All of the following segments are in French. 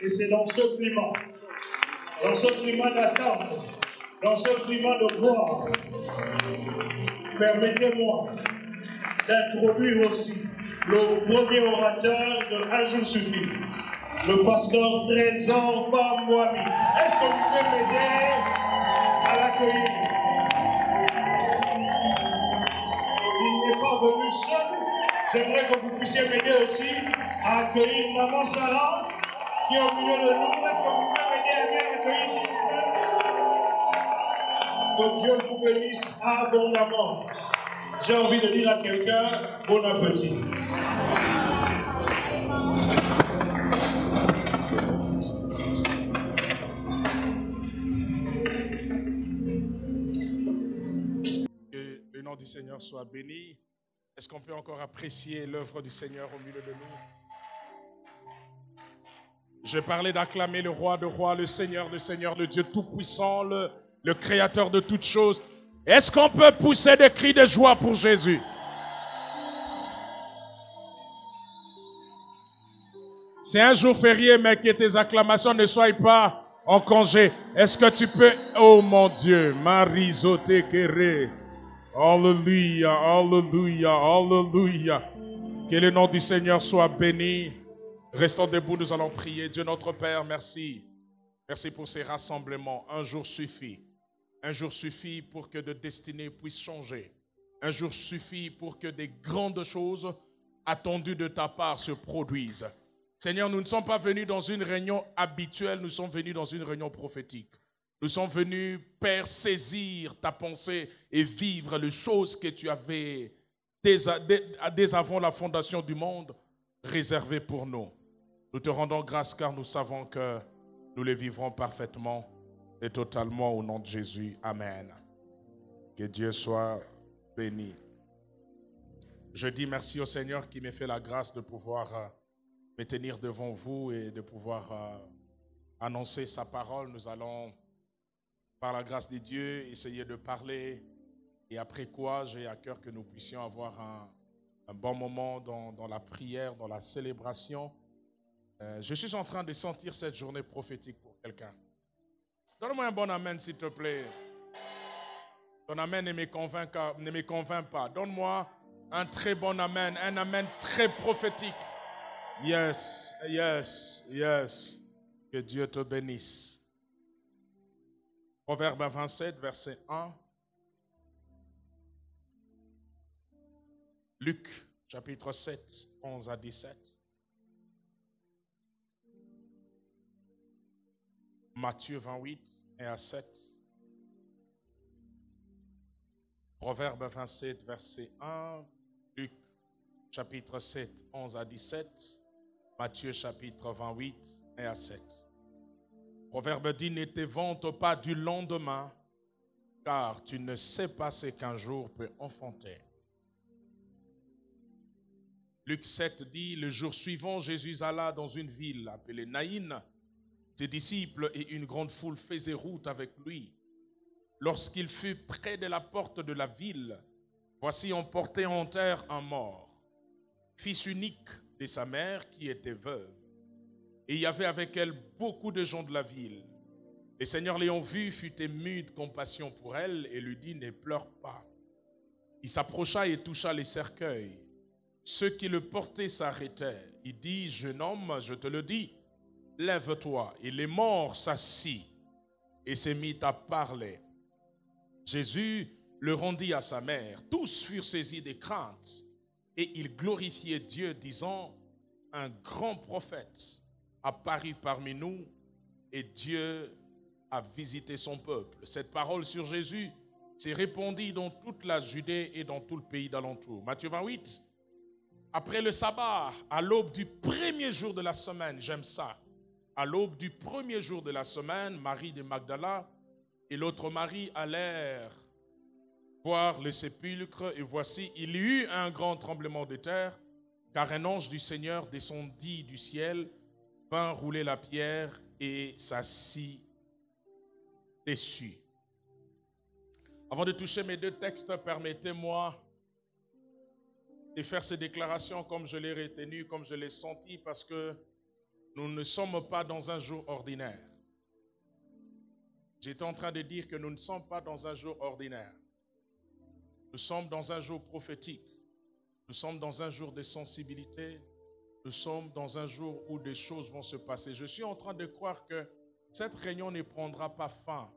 Et c'est dans ce climat d'attente, dans ce climat de gloire, permettez-moi d'introduire aussi le premier orateur de Un jour suffit, le pasteur Trésor Fambouami. Est-ce que vous pouvez m'aider à l'accueillir? Il n'est pas venu seul. J'aimerais que vous puissiez m'aider aussi à accueillir Maman Sarah qui est au milieu de nous. Est-ce que vous pouvez m'aider à bien accueillir, s'il vous plaît? Que Dieu vous bénisse abondamment. J'ai envie de dire à quelqu'un, bon appétit. Que le nom du Seigneur soit béni. Est-ce qu'on peut encore apprécier l'œuvre du Seigneur au milieu de nous? J'ai parlé d'acclamer le roi de rois, le Seigneur de seigneurs, le Dieu tout-puissant, le créateur de toutes choses. Est-ce qu'on peut pousser des cris de joie pour Jésus? C'est un jour férié, mais que tes acclamations ne soient pas en congé. Est-ce que tu peux... Oh mon Dieu, Marizote Kere. Alléluia, alléluia, alléluia. Que le nom du Seigneur soit béni. Restons debout, nous allons prier. Dieu notre Père, merci. Merci pour ces rassemblements. Un jour suffit. Un jour suffit pour que de destinées puissent changer. Un jour suffit pour que des grandes choses attendues de ta part se produisent. Seigneur, nous ne sommes pas venus dans une réunion habituelle, nous sommes venus dans une réunion prophétique. Nous sommes venus, Père, saisir ta pensée et vivre les choses que tu avais, dès avant la fondation du monde, réservées pour nous. Nous te rendons grâce car nous savons que nous les vivrons parfaitement et totalement au nom de Jésus. Amen. Que Dieu soit béni. Je dis merci au Seigneur qui m'a fait la grâce de pouvoir me tenir devant vous et de pouvoir annoncer sa parole. Nous allons, par la grâce de Dieu, essayer de parler. Et après quoi, j'ai à cœur que nous puissions avoir un bon moment dans la prière, dans la célébration. Je suis en train de sentir cette journée prophétique pour quelqu'un. Donne-moi un bon amen, s'il te plaît. Ton amen ne me convainc pas. Donne-moi un très bon amen, un amen très prophétique. Yes, yes, yes. Que Dieu te bénisse. Proverbe 27, verset 1. Luc, chapitre 7, 11 à 17. Matthieu 28, 1 à 7. Proverbe 27, verset 1. Luc, chapitre 7, 11 à 17. Matthieu, chapitre 28, 1 à 7. Proverbe dit, ne te vante pas du lendemain, car tu ne sais pas ce qu'un jour peut enfanter. Luc 7 dit, le jour suivant, Jésus alla dans une ville appelée Naïn. Ses disciples et une grande foule faisaient route avec lui. Lorsqu'il fut près de la porte de la ville, voici on portait en terre un mort, fils unique de sa mère qui était veuve. Et il y avait avec elle beaucoup de gens de la ville. Le Seigneur l'ayant vu fut ému de compassion pour elle et lui dit, ne pleure pas. Il s'approcha et toucha les cercueils. Ceux qui le portaient s'arrêtèrent. Il dit, jeune homme, je te le dis, lève-toi. Et les morts s'assit et se mit à parler. Jésus le rendit à sa mère. Tous furent saisis de crainte et ils glorifiaient Dieu, disant, un grand prophète apparut parmi nous et Dieu a visité son peuple. Cette parole sur Jésus s'est répandue dans toute la Judée et dans tout le pays d'alentour. Matthieu 28. Après le sabbat, à l'aube du premier jour de la semaine, j'aime ça. À l'aube du premier jour de la semaine, Marie de Magdala et l'autre Marie allèrent voir le sépulcre et voici, il y eut un grand tremblement de terre, car un ange du Seigneur descendit du ciel, vint rouler la pierre et s'assit dessus. Avant de toucher mes deux textes, permettez-moi de faire ces déclarations comme je l'ai retenu, comme je l'ai senti, parce que Nous ne sommes pas dans un jour ordinaire. J'étais en train de dire que nous ne sommes pas dans un jour ordinaire. Nous sommes dans un jour prophétique. Nous sommes dans un jour de sensibilité. Nous sommes dans un jour où des choses vont se passer. Je suis en train de croire que cette réunion ne prendra pas fin.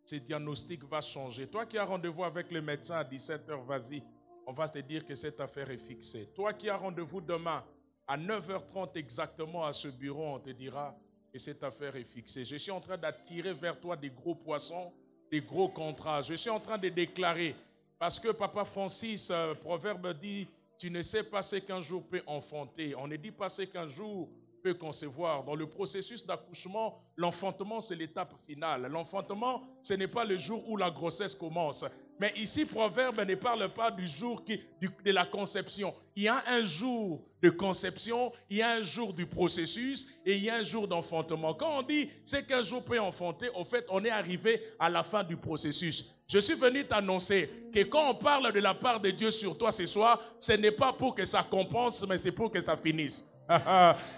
Ce diagnostic va changer. Toi qui as rendez-vous avec le médecin à 17h, vas-y, on va te dire que cette affaire est fixée. Toi qui as rendez-vous demain à 9h30 exactement à ce bureau, on te dira que cette affaire est fixée. Je suis en train d'attirer vers toi des gros poissons, des gros contrats. Je suis en train de déclarer, parce que Papa Francis, proverbe dit, tu ne sais pas ce qu'un jour peut enfanter. On ne dit pas ce qu'un jour peut concevoir. Dans le processus d'accouchement, l'enfantement, c'est l'étape finale. L'enfantement, ce n'est pas le jour où la grossesse commence. Mais ici, Proverbe ne parle pas du jour de la conception. Il y a un jour de conception, il y a un jour du processus et il y a un jour d'enfantement. Quand on dit c'est qu'un jour peut enfanter, au fait, on est arrivé à la fin du processus. Je suis venu t'annoncer que quand on parle de la part de Dieu sur toi ce soir, ce n'est pas pour que ça compense, mais c'est pour que ça finisse.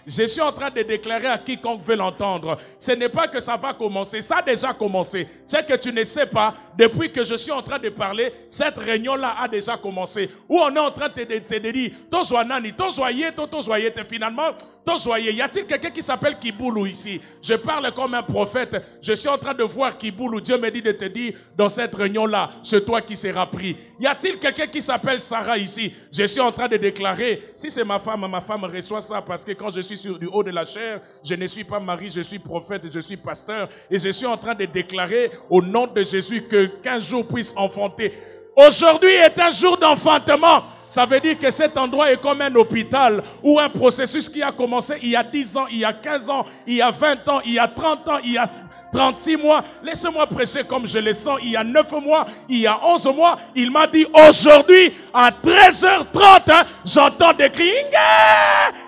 Je suis en train de déclarer à quiconque veut l'entendre, ce n'est pas que ça va commencer, ça a déjà commencé. C'est que tu ne sais pas, depuis que je suis en train de parler, cette réunion-là a déjà commencé. Où on est en train de se dire, Tozoanani, Tozoye, Tozoye, finalement, Tozoye. Y a-t-il quelqu'un qui s'appelle Kiboulou ici? Je parle comme un prophète. Je suis en train de voir Kiboulou. Dieu me dit de te dire, dans cette réunion-là, c'est toi qui seras pris. Y a-t-il quelqu'un qui s'appelle Sarah ici? Je suis en train de déclarer, si c'est ma femme reçoit ça parce que quand je suis sur du haut de la chair, je ne suis pas mari, je suis prophète, je suis pasteur et je suis en train de déclarer au nom de Jésus qu'un jour puisse enfanter. Aujourd'hui est un jour d'enfantement. Ça veut dire que cet endroit est comme un hôpital ou un processus qui a commencé il y a 10 ans, il y a 15 ans, il y a 20 ans, il y a 30 ans, il y a 36 mois. Laissez-moi prêcher comme je le sens. Il y a 9 mois, il y a 11 mois. Il m'a dit aujourd'hui à 13h30, j'entends des cris.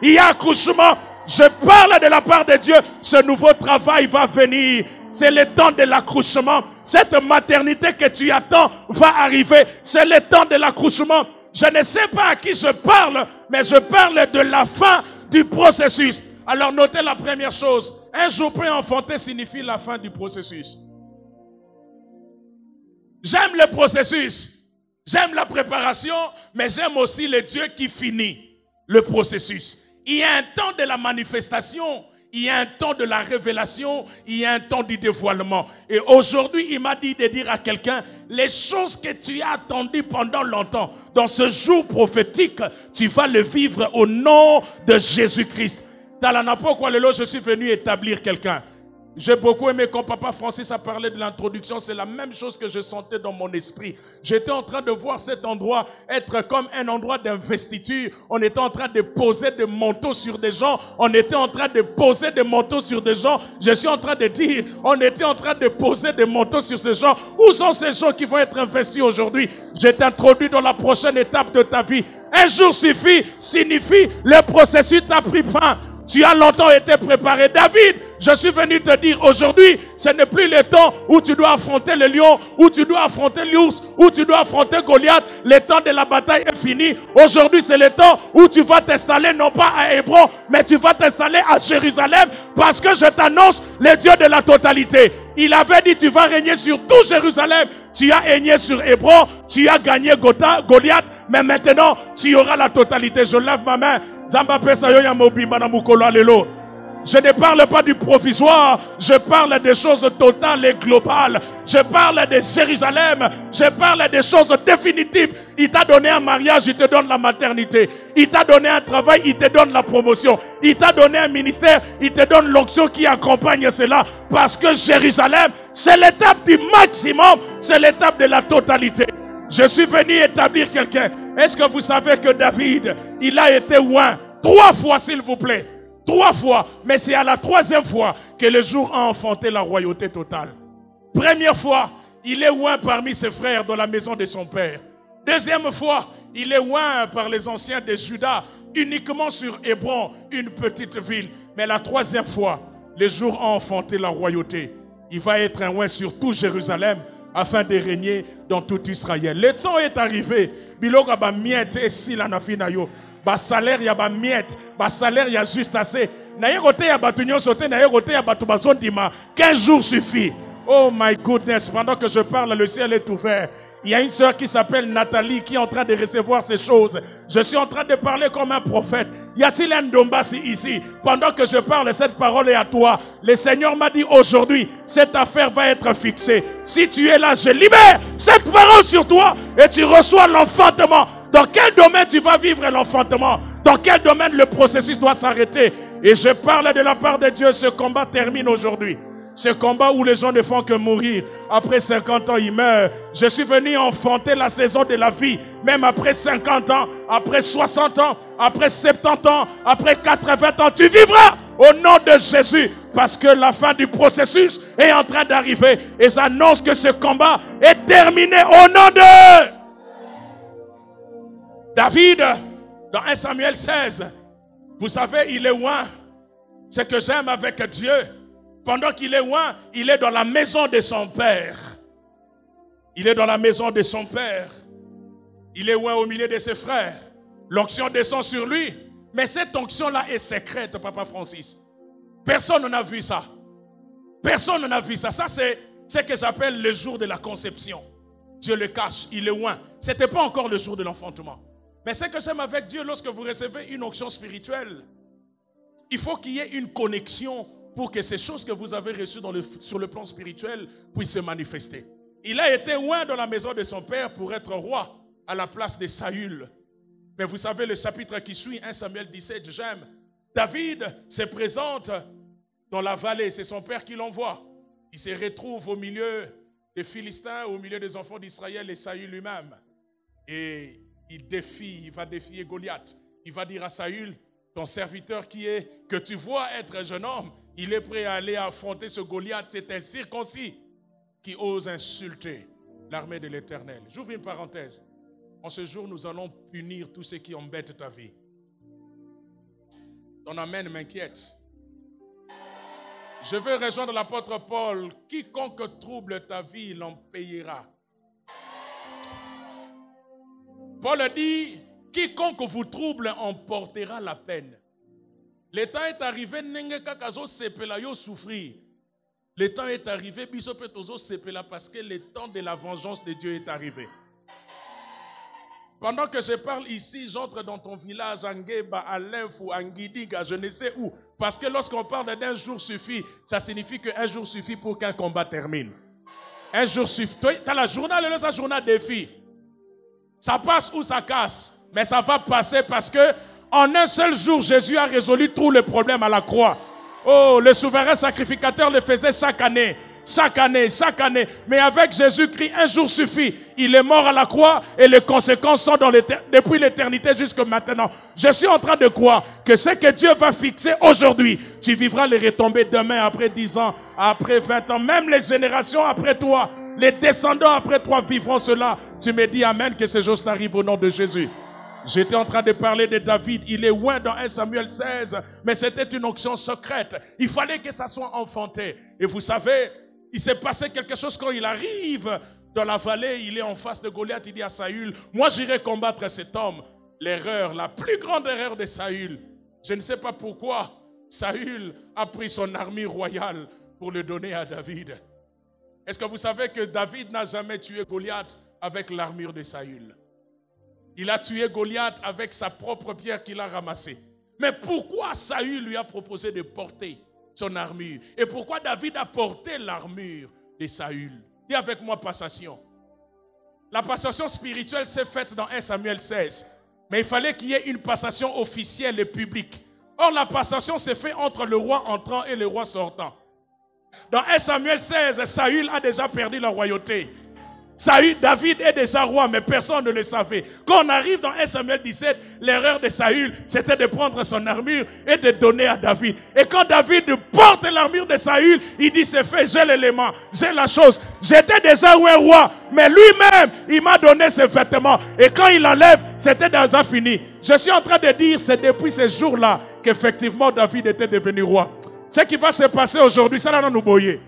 Il y a accouchement. Je parle de la part de Dieu. Ce nouveau travail va venir. C'est le temps de l'accouchement. Cette maternité que tu attends va arriver. C'est le temps de l'accouchement. Je ne sais pas à qui je parle, mais je parle de la fin du processus. Alors notez la première chose. Un jour peut enfanter signifie la fin du processus. J'aime le processus. J'aime la préparation, mais j'aime aussi le Dieu qui finit le processus. Il y a un temps de la manifestation. Il y a un temps de la révélation, il y a un temps du dévoilement. Et aujourd'hui, il m'a dit de dire à quelqu'un, les choses que tu as attendues pendant longtemps, dans ce jour prophétique, tu vas le vivre au nom de Jésus-Christ. Dans la Napo Kwalelo, je suis venu établir quelqu'un. J'ai beaucoup aimé quand Papa Francis a parlé de l'introduction. C'est la même chose que je sentais dans mon esprit. J'étais en train de voir cet endroit être comme un endroit d'investiture. On était en train de poser des manteaux sur des gens. On était en train de poser des manteaux sur des gens. Je suis en train de dire, on était en train de poser des manteaux sur ces gens. Où sont ces gens qui vont être investis aujourd'hui? Je t'introduis dans la prochaine étape de ta vie. Un jour signifie le processus a pris fin. Tu as longtemps été préparé. David, je suis venu te dire aujourd'hui, ce n'est plus le temps où tu dois affronter le lion, où tu dois affronter l'ours, où tu dois affronter Goliath. Le temps de la bataille est fini. Aujourd'hui, c'est le temps où tu vas t'installer non pas à Hébron, mais tu vas t'installer à Jérusalem parce que je t'annonce le Dieu de la totalité. Il avait dit, tu vas régner sur tout Jérusalem. Tu as régné sur Hébron, tu as gagné Goliath, mais maintenant, tu auras la totalité. Je lève ma main. Je ne parle pas du provisoire, je parle des choses totales et globales. Je parle de Jérusalem, je parle des choses définitives. Il t'a donné un mariage, il te donne la maternité. Il t'a donné un travail, il te donne la promotion. Il t'a donné un ministère, il te donne l'onction qui accompagne cela. Parce que Jérusalem, c'est l'étape du maximum, c'est l'étape de la totalité. Je suis venu établir quelqu'un. Est-ce que vous savez que David, il a été oint 3 fois, s'il vous plaît. 3 fois. Mais c'est à la 3e fois que le jour a enfanté la royauté totale. Première fois, il est oint parmi ses frères dans la maison de son père. Deuxième fois, il est oint par les anciens de Juda, uniquement sur Hébron, une petite ville. Mais la 3e fois, le jour a enfanté la royauté. Il va être oint sur tout Jérusalem, afin de régner dans tout Israël. Le temps est arrivé. Biloga ba miette et si la nafina yo. Ba salaire ya ba miette, ba salaire ya juste assez. 15 jours suffit. Oh my goodness, pendant que je parle, le ciel est ouvert. Il y a une sœur qui s'appelle Nathalie qui est en train de recevoir ces choses. Je suis en train de parler comme un prophète. Y a-t-il un Dombassi ici? Pendant que je parle, cette parole est à toi. Le Seigneur m'a dit aujourd'hui, cette affaire va être fixée. Si tu es là, je libère cette parole sur toi et tu reçois l'enfantement. Dans quel domaine tu vas vivre l'enfantement? Dans quel domaine le processus doit s'arrêter? Et je parle de la part de Dieu, ce combat termine aujourd'hui. Ce combat où les gens ne font que mourir. Après 50 ans, ils meurent. Je suis venu enfanter la saison de la vie. Même après 50 ans, après 60 ans, après 70 ans, après 80 ans, tu vivras au nom de Jésus. Parce que la fin du processus est en train d'arriver. Et j'annonce que ce combat est terminé au nom de David. Dans 1 Samuel 16, vous savez, il est loin. Ce que j'aime avec Dieu, pendant qu'il est loin, il est dans la maison de son père. Il est dans la maison de son père. Il est loin au milieu de ses frères. L'onction descend sur lui. Mais cette onction-là est secrète, Papa Francis. Personne n'en a vu ça. Personne n'en a vu ça. Ça, c'est ce que j'appelle le jour de la conception. Dieu le cache, il est loin. Ce n'était pas encore le jour de l'enfantement. Mais ce que j'aime avec Dieu, lorsque vous recevez une onction spirituelle, il faut qu'il y ait une connexion pour que ces choses que vous avez reçues sur le plan spirituel puissent se manifester. Il a été loin dans la maison de son père pour être roi à la place de Saül. Mais vous savez, le chapitre qui suit, 1 Samuel 17, j'aime. David se présente dans la vallée, c'est son père qui l'envoie. Il se retrouve au milieu des Philistins, au milieu des enfants d'Israël et Saül lui-même. Et il va défier Goliath. Il va dire à Saül, ton serviteur que tu vois être un jeune homme, il est prêt à aller affronter ce Goliath. C'est un circoncis qui ose insulter l'armée de l'Éternel. J'ouvre une parenthèse. En ce jour, nous allons punir tout ce qui embête ta vie. Ton amen m'inquiète. Je veux rejoindre l'apôtre Paul. Quiconque trouble ta vie, il en payera. Paul dit, quiconque vous trouble en portera la peine. Le temps est arrivé, souffrir. Le temps est arrivé, parce que le temps de la vengeance de Dieu est arrivé. Pendant que je parle ici, j'entre dans ton village, Angeba, à l'Info, à Nguidiga, je ne sais où. Parce que lorsqu'on parle d'un jour suffit, ça signifie qu'un jour suffit pour qu'un combat termine. Un jour suffit. Tu as la journée, la journée défi. Ça passe ou ça casse. Mais ça va passer parce que en un seul jour, Jésus a résolu tous les problèmes à la croix. Oh, le souverain sacrificateur le faisait chaque année. Chaque année, chaque année. Mais avec Jésus-Christ, un jour suffit. Il est mort à la croix et les conséquences sont depuis l'éternité jusqu'à maintenant. Je suis en train de croire que ce que Dieu va fixer aujourd'hui, tu vivras les retombées demain, après 10 ans, après 20 ans. Même les générations après toi, les descendants après toi vivront cela. Tu me dis amen que ces choses t'arrivent au nom de Jésus. J'étais en train de parler de David. Il est loin dans 1 Samuel 16, mais c'était une onction secrète. Il fallait que ça soit enfanté. Et vous savez, il s'est passé quelque chose quand il arrive dans la vallée. Il est en face de Goliath. Il dit à Saül, moi j'irai combattre cet homme. L'erreur, la plus grande erreur de Saül. Je ne sais pas pourquoi Saül a pris son armure royale pour le donner à David. Est-ce que vous savez que David n'a jamais tué Goliath avec l'armure de Saül? Il a tué Goliath avec sa propre pierre qu'il a ramassée. Mais pourquoi Saül lui a proposé de porter son armure? Et pourquoi David a porté l'armure de Saül? Dis avec moi passation. La passation spirituelle s'est faite dans 1 Samuel 16. Mais il fallait qu'il y ait une passation officielle et publique. Or la passation s'est faite entre le roi entrant et le roi sortant. Dans 1 Samuel 16, Saül a déjà perdu la royauté. David est déjà roi, mais personne ne le savait. Quand on arrive dans 1 Samuel 17, l'erreur de Saül, c'était de prendre son armure et de donner à David. Et quand David porte l'armure de Saül, il dit c'est fait, j'ai l'élément, j'ai la chose. J'étais déjà un roi, mais lui-même, il m'a donné ses vêtements. Et quand il enlève, c'était déjà fini. Je suis en train de dire, c'est depuis ce jour-là qu'effectivement David était devenu roi. Ce qui va se passer aujourd'hui, ça n'a nous boyer.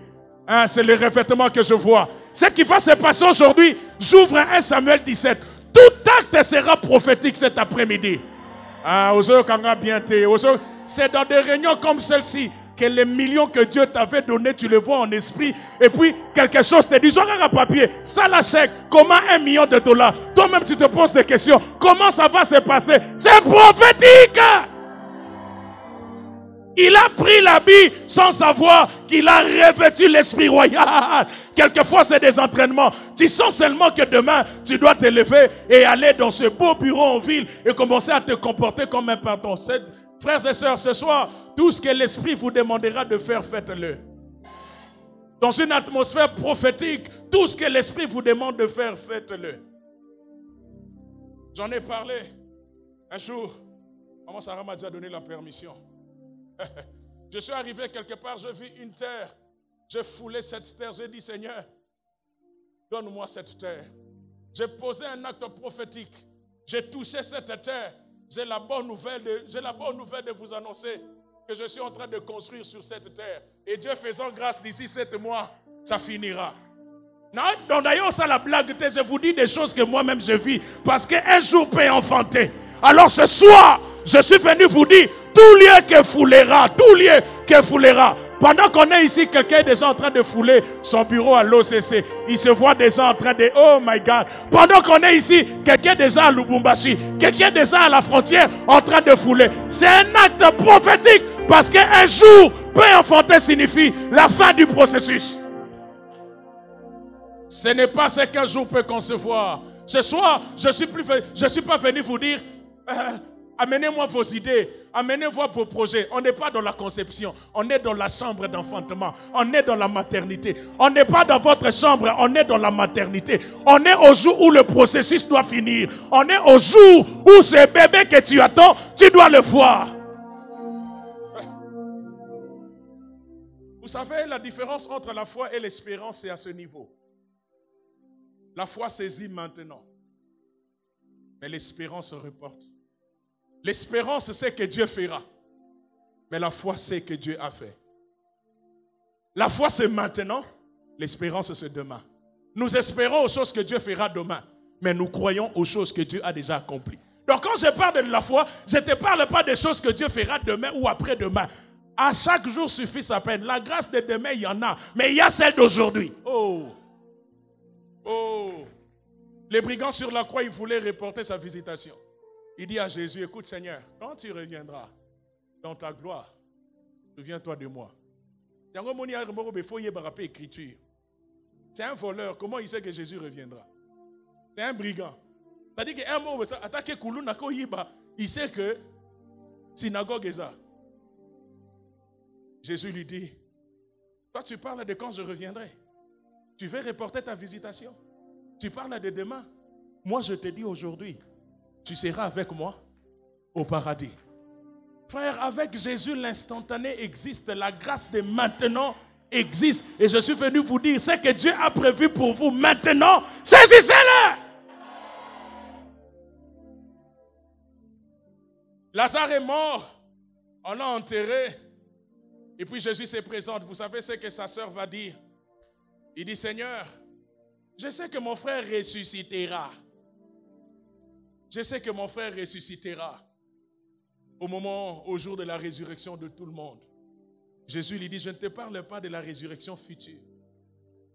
Hein, c'est le revêtement que je vois. Ce qui va se passer aujourd'hui, j'ouvre 1 Samuel 17. Tout acte sera prophétique cet après-midi. C'est dans des réunions comme celle-ci que les millions que Dieu t'avait donnés, tu les vois en esprit. Et puis, quelque chose te dit, sur un papier, ça la chèque, comment $1 million? Toi-même, tu te poses des questions. Comment ça va se passer? C'est prophétique! Il a pris l'habit sans savoir qu'il a revêtu l'esprit royal. Quelquefois, c'est des entraînements. Tu sens seulement que demain, tu dois te lever et aller dans ce beau bureau en ville et commencer à te comporter comme un pardon. Frères et sœurs, ce soir, tout ce que l'esprit vous demandera de faire, faites-le. Dans une atmosphère prophétique, tout ce que l'esprit vous demande de faire, faites-le. J'en ai parlé un jour. Maman Sarah m'a déjà donné la permission. Je suis arrivé quelque part, j'ai vu une terre. J'ai foulé cette terre. J'ai dit, Seigneur, donne-moi cette terre. J'ai posé un acte prophétique. J'ai touché cette terre. J'ai la bonne nouvelle de vous annoncer que je suis en train de construire sur cette terre. Et Dieu faisant grâce, d'ici 7 mois, ça finira. Non, d'ailleurs, ça la blague, je vous dis des choses que moi-même je vis. Parce qu'un jour peut enfanter. Alors ce soir, je suis venu vous dire, tout lieu que foulera, Pendant qu'on est ici, quelqu'un est déjà en train de fouler son bureau à l'OCC. Il se voit déjà en train de... Oh my God. Pendant qu'on est ici, quelqu'un est déjà à Lubumbashi. Quelqu'un est déjà à la frontière en train de fouler. C'est un acte prophétique. Parce qu'un jour, peut enfanter signifie la fin du processus. Ce n'est pas ce qu'un jour peut concevoir. Ce soir, je ne suis pas venu vous dire... amenez-moi vos idées, amenez-moi vos projets. On n'est pas dans la conception, on est dans la chambre d'enfantement, on est dans la maternité. On n'est pas dans votre chambre, on est dans la maternité. On est au jour où le processus doit finir. On est au jour où ce bébé que tu attends, tu dois le voir. Vous savez, la différence entre la foi et l'espérance, c'est à ce niveau. La foi saisit maintenant, mais l'espérance se reporte. L'espérance, c'est que Dieu fera. Mais la foi, c'est que Dieu a fait. La foi, c'est maintenant. L'espérance, c'est demain. Nous espérons aux choses que Dieu fera demain. Mais nous croyons aux choses que Dieu a déjà accomplies. Donc quand je parle de la foi, je ne te parle pas des choses que Dieu fera demain ou après-demain. À chaque jour suffit sa peine. La grâce de demain, il y en a. Mais il y a celle d'aujourd'hui. Oh. Les brigands sur la croix, ils voulaient reporter sa visitation. Il dit à Jésus, écoute Seigneur, quand tu reviendras dans ta gloire, souviens-toi de moi. C'est un voleur, comment il sait que Jésus reviendra? C'est un brigand. C'est-à-dire qu'un mot, il sait que synagogue est ça. Jésus lui dit, toi tu parles de quand je reviendrai. Tu veux reporter ta visitation. Tu parles de demain. Moi je te dis aujourd'hui, tu seras avec moi au paradis. Frère, avec Jésus, l'instantané existe. La grâce de maintenant existe. Et je suis venu vous dire, ce que Dieu a prévu pour vous maintenant, saisissez-le. Lazare est mort. On l'a enterré. Et puis Jésus se présente. Vous savez ce que sa sœur va dire? Il dit, Seigneur, je sais que mon frère ressuscitera. Je sais que mon frère ressuscitera au jour de la résurrection de tout le monde. Jésus lui dit, je ne te parle pas de la résurrection future.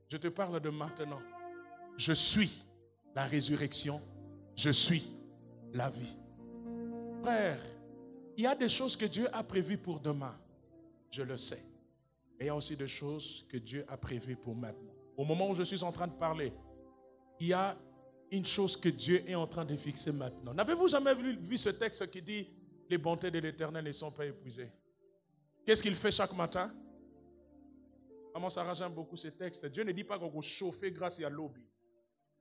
Je te parle de maintenant. Je suis la résurrection. Je suis la vie. Frère, il y a des choses que Dieu a prévues pour demain. Je le sais. Et il y a aussi des choses que Dieu a prévues pour maintenant. Au moment où je suis en train de parler, il y a une chose que Dieu est en train de fixer maintenant. N'avez-vous jamais vu ce texte qui dit « Les bontés de l'Éternel ne sont pas épuisées » Qu'est-ce qu'il fait chaque matin? Maman Sarah, j'aime beaucoup ce texte. Dieu ne dit pas qu'on va chauffer grâce à l'obé.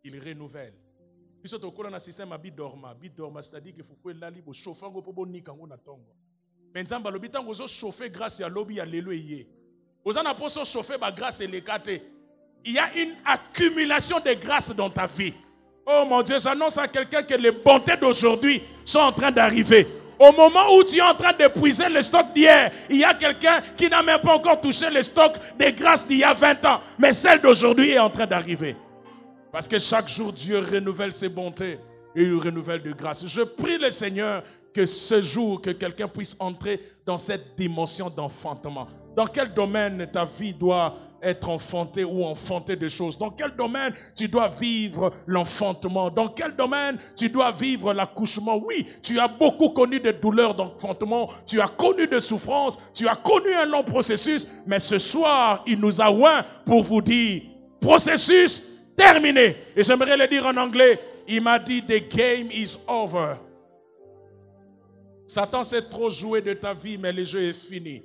Il renouvelle. Puis surtout, on a un système à bidorma, c'est-à-dire qu'il faut aller pour chauffer pour nikango na tongo. Maintenant, bah l'obé tant qu'on chauffer grâce à l'obé, alléluia. Aux en apôtres chauffer bah grâce et les kate. Il y a une accumulation de grâce dans ta vie. Oh mon Dieu, j'annonce à quelqu'un que les bontés d'aujourd'hui sont en train d'arriver. Au moment où tu es en train d'épuiser le stock d'hier, il y a quelqu'un qui n'a même pas encore touché le stock des grâces d'il y a 20 ans. Mais celle d'aujourd'hui est en train d'arriver. Parce que chaque jour, Dieu renouvelle ses bontés. et une renouvelle de grâce. Je prie le Seigneur que ce jour, que quelqu'un puisse entrer dans cette dimension d'enfantement. Dans quel domaine ta vie doit être enfantée ou enfantée de choses? Dans quel domaine tu dois vivre l'enfantement? Dans quel domaine tu dois vivre l'accouchement? Oui, tu as beaucoup connu de douleurs d'enfantement, tu as connu de souffrances, tu as connu un long processus, mais ce soir, il nous a oints pour vous dire, processus terminé. Et j'aimerais le dire en anglais, il m'a dit, the game is over. Satan s'est trop joué de ta vie, mais le jeu est fini.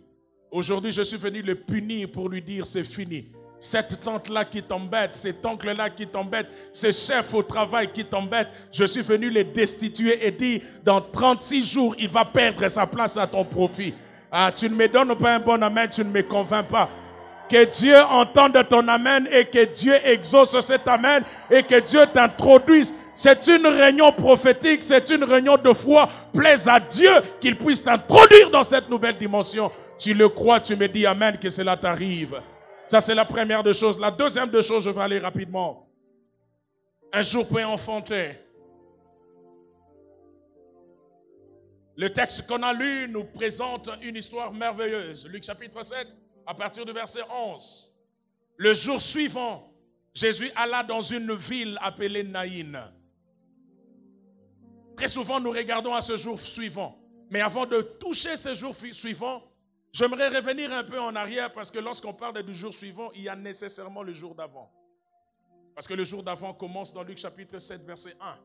Aujourd'hui, je suis venu le punir pour lui dire c'est fini. Cette tante-là qui t'embête, cet oncle-là qui t'embête, ce chef au travail qui t'embête, je suis venu les destituer et dire dans 36 jours, il va perdre sa place à ton profit. Ah, tu ne me donnes pas un bon amen, tu ne me convaincs pas. Que Dieu entende ton amen et que Dieu exauce cet amen et que Dieu t'introduise. C'est une réunion prophétique, c'est une réunion de foi. Plaise à Dieu qu'il puisse t'introduire dans cette nouvelle dimension. Tu le crois, tu me dis amen, que cela t'arrive. Ça, c'est la première des choses. La deuxième des choses, je vais aller rapidement. Un jour peut enfanter. Le texte qu'on a lu nous présente une histoire merveilleuse. Luc chapitre 7, à partir du verset 11. Le jour suivant, Jésus alla dans une ville appelée Naïn. Très souvent, nous regardons à ce jour suivant. Mais avant de toucher ce jour suivant, j'aimerais revenir un peu en arrière parce que lorsqu'on parle du jour suivant, il y a nécessairement le jour d'avant. Parce que le jour d'avant commence dans Luc chapitre 7, verset 1.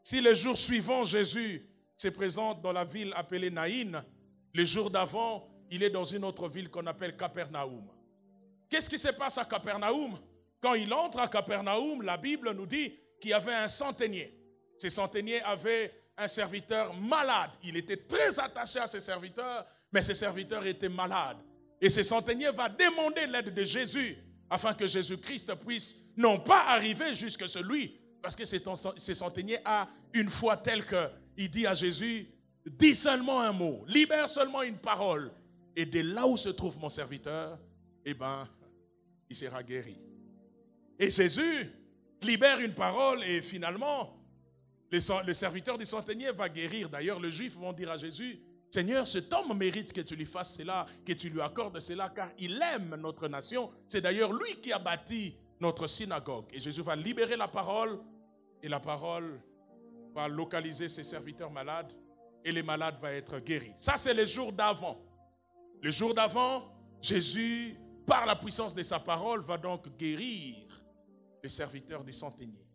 Si le jour suivant, Jésus se présente dans la ville appelée Naïn, le jour d'avant, il est dans une autre ville qu'on appelle Capernaum. Qu'est-ce qui se passe à Capernaum? Quand il entre à Capernaum, la Bible nous dit qu'il y avait un centenier. Ce centenier avait un serviteur malade. Il était très attaché à ses serviteurs, mais ses serviteurs étaient malades. Et ce centenier va demander l'aide de Jésus afin que Jésus-Christ puisse non pas arriver jusque celui, parce que ce centenier a une foi telle qu'il dit à Jésus, dis seulement un mot, libère seulement une parole. Et de là où se trouve mon serviteur, eh bien, il sera guéri. Et Jésus libère une parole et finalement, le serviteur du centenier va guérir. D'ailleurs, les Juifs vont dire à Jésus, Seigneur, cet homme mérite que tu lui fasses cela, que tu lui accordes cela, car il aime notre nation. C'est d'ailleurs lui qui a bâti notre synagogue. Et Jésus va libérer la parole, et la parole va localiser ses serviteurs malades, et les malades vont être guéris. Ça, c'est le jour d'avant. Le jour d'avant, Jésus, par la puissance de sa parole, va donc guérir les serviteurs du centenier.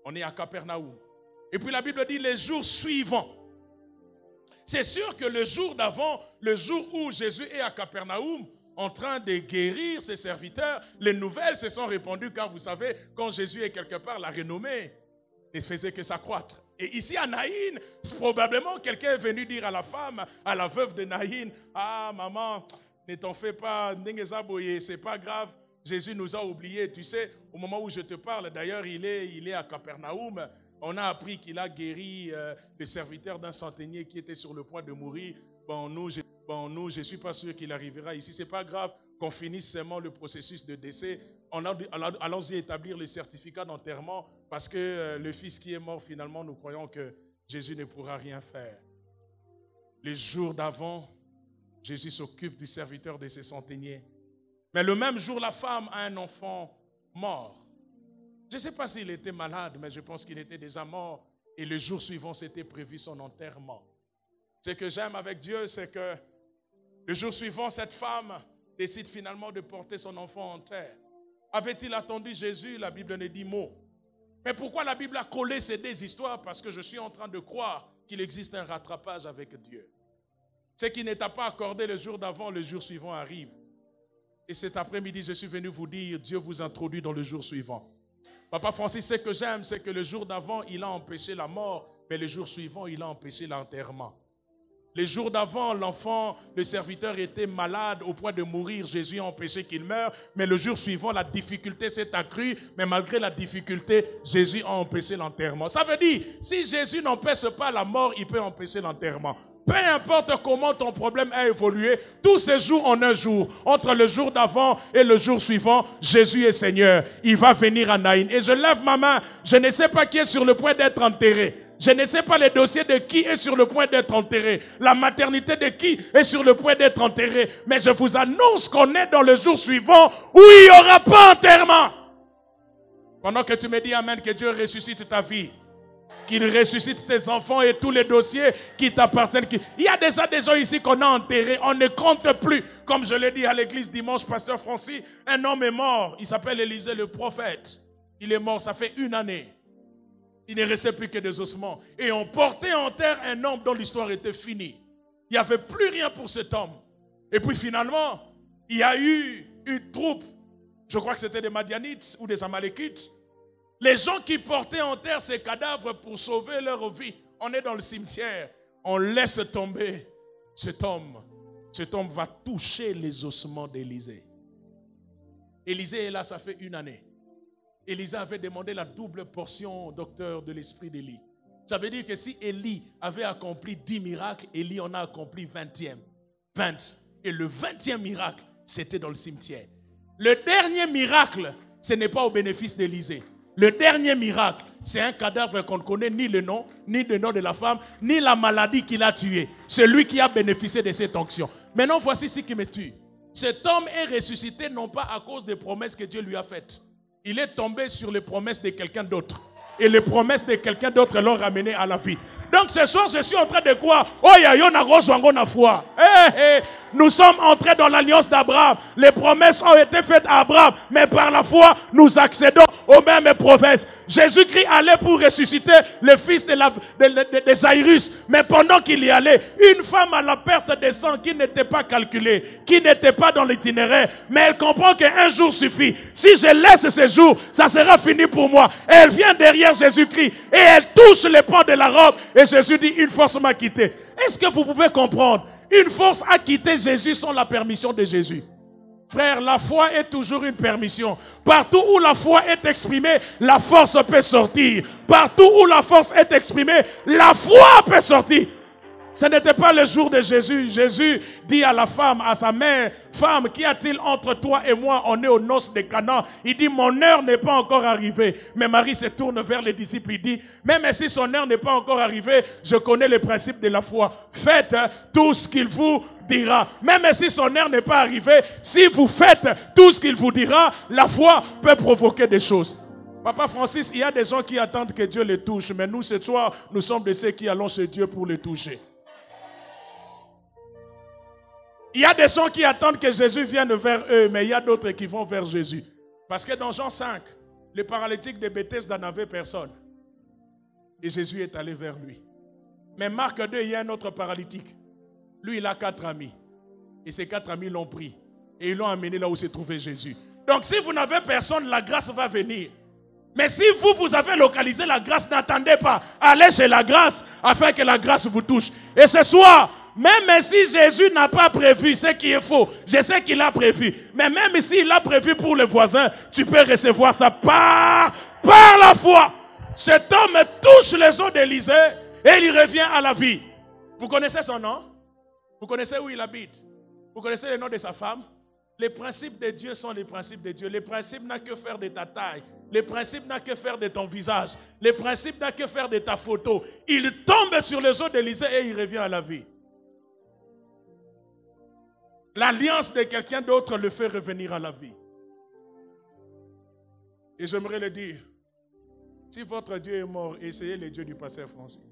On est à Capernaum. Et puis la Bible dit les jours suivants. C'est sûr que le jour d'avant, le jour où Jésus est à Capernaum, en train de guérir ses serviteurs, les nouvelles se sont répandues, car vous savez, quand Jésus est quelque part, la renommée ne faisait que s'accroître. Et ici à Naïn, probablement quelqu'un est venu dire à la femme, à la veuve de Naïn, ah maman, ne t'en fais pas, c'est pas grave, Jésus nous a oubliés. Tu sais, au moment où je te parle, d'ailleurs il est à Capernaum, on a appris qu'il a guéri les serviteurs d'un centenier qui était sur le point de mourir. Nous, je ne suis pas sûr qu'il arrivera ici. Ce n'est pas grave qu'on finisse seulement le processus de décès. Allons-y établir le certificat d'enterrement parce que le fils qui est mort, finalement, nous croyons que Jésus ne pourra rien faire. Les jours d'avant, Jésus s'occupe du serviteur de ses centeniers. Mais le même jour, la femme a un enfant mort. Je ne sais pas s'il était malade, mais je pense qu'il était déjà mort. Et le jour suivant, c'était prévu son enterrement. Ce que j'aime avec Dieu, c'est que le jour suivant, cette femme décide finalement de porter son enfant en terre. Avait-il attendu Jésus? La Bible ne dit mot. Mais pourquoi la Bible a collé ces deux histoires? Parce que je suis en train de croire qu'il existe un rattrapage avec Dieu. Ce qui n'était pas accordé le jour d'avant, le jour suivant arrive. Et cet après-midi, je suis venu vous dire, Dieu vous introduit dans le jour suivant. Papa Francis, ce que j'aime, c'est que le jour d'avant, il a empêché la mort, mais le jour suivant, il a empêché l'enterrement. Les jours d'avant, l'enfant, le serviteur était malade au point de mourir. Jésus a empêché qu'il meure. Mais le jour suivant, la difficulté s'est accrue. Mais malgré la difficulté, Jésus a empêché l'enterrement. Ça veut dire, si Jésus n'empêche pas la mort, il peut empêcher l'enterrement. Peu importe comment ton problème a évolué, tous ces jours en un jour, entre le jour d'avant et le jour suivant, Jésus est Seigneur. Il va venir à Naïn. Et je lève ma main, je ne sais pas qui est sur le point d'être enterré. Je ne sais pas le dossier de qui est sur le point d'être enterré. La maternité de qui est sur le point d'être enterrée. Mais je vous annonce qu'on est dans le jour suivant où il n'y aura pas enterrement. Pendant que tu me dis Amen, que Dieu ressuscite ta vie. Qu'il ressuscite tes enfants et tous les dossiers qui t'appartiennent. Il y a déjà des gens ici qu'on a enterrés. On ne compte plus. Comme je l'ai dit à l'église dimanche, pasteur Francis, un homme est mort. Il s'appelle Élisée le prophète. Il est mort, ça fait 1 année. Il ne restait plus que des ossements. Et on portait en terre un homme dont l'histoire était finie. Il n'y avait plus rien pour cet homme. Et puis finalement, il y a eu une troupe. Je crois que c'était des Madianites ou des Amalékites. Les gens qui portaient en terre ces cadavres pour sauver leur vie. On est dans le cimetière. On laisse tomber cet homme. Cet homme va toucher les ossements d'Élisée. Élisée est là, ça fait 1 année. Élisée avait demandé la double portion au docteur de l'esprit d'Élie. Ça veut dire que si Élie avait accompli 10 miracles, Élie en a accompli 20e. 20. Et le 20e miracle, c'était dans le cimetière. Le dernier miracle, ce n'est pas au bénéfice d'Élisée. Le dernier miracle, c'est un cadavre qu'on ne connaît ni le nom de la femme, ni la maladie qui l'a tué. C'est lui qui a bénéficié de cette onction. Maintenant, voici ce qui me tue. Cet homme est ressuscité non pas à cause des promesses que Dieu lui a faites. Il est tombé sur les promesses de quelqu'un d'autre. Et les promesses de quelqu'un d'autre l'ont ramené à la vie. Donc ce soir, je suis en train de quoi? Oh, ya yo na rozwango na foi. Nous sommes entrés dans l'alliance d'Abraham. Les promesses ont été faites à Abraham. Mais par la foi, nous accédons aux mêmes promesses. Jésus-Christ allait pour ressusciter le fils de Jairus. Mais pendant qu'il y allait, une femme à la perte de sang qui n'était pas calculée, qui n'était pas dans l'itinéraire, mais elle comprend qu'un jour suffit. Si je laisse ce jour, ça sera fini pour moi. Et elle vient derrière Jésus-Christ et elle touche les pans de la robe. Et Jésus dit, une force m'a quitté. Est-ce que vous pouvez comprendre? Une force a quitté Jésus sans la permission de Jésus. Frère, la foi est toujours une permission. Partout où la foi est exprimée, la force peut sortir. Partout où la force est exprimée, la foi peut sortir. Ce n'était pas le jour de Jésus. Jésus dit à la femme, à sa mère, femme, qu'y a-t-il entre toi et moi? On est aux noces de Cana. Il dit, mon heure n'est pas encore arrivée. Mais Marie se tourne vers les disciples. Il dit, même si son heure n'est pas encore arrivée, je connais les principes de la foi. Faites tout ce qu'il vous dira. Même si son heure n'est pas arrivée, si vous faites tout ce qu'il vous dira, la foi peut provoquer des choses. Papa Francis, il y a des gens qui attendent que Dieu les touche. Mais nous, ce soir, nous sommes de ceux qui allons chez Dieu pour les toucher. Il y a des gens qui attendent que Jésus vienne vers eux, mais il y a d'autres qui vont vers Jésus. Parce que dans Jean 5, les paralytiques de Bethesda n'avaient personne. Et Jésus est allé vers lui. Mais Marc 2, il y a un autre paralytique. Lui, il a 4 amis. Et ces 4 amis l'ont pris. Et ils l'ont amené là où se trouvait Jésus. Donc si vous n'avez personne, la grâce va venir. Mais si vous avez localisé la grâce, n'attendez pas. Allez chez la grâce afin que la grâce vous touche. Et ce soir, même si Jésus n'a pas prévu ce qui est faux, je sais qu'il a prévu. Mais même s'il a prévu pour les voisins, tu peux recevoir ça par la foi. Cet homme touche les os d'Élisée et il revient à la vie. Vous connaissez son nom? Vous connaissez où il habite? Vous connaissez le nom de sa femme? Les principes de Dieu sont les principes de Dieu. Les principes n'ont que faire de ta taille. Les principes n'ont que faire de ton visage. Les principes n'ont que faire de ta photo. Il tombe sur les os d'Élisée et il revient à la vie. L'alliance de quelqu'un d'autre le fait revenir à la vie. Et j'aimerais le dire, si votre Dieu est mort, essayez le Dieu du pasteur Francis.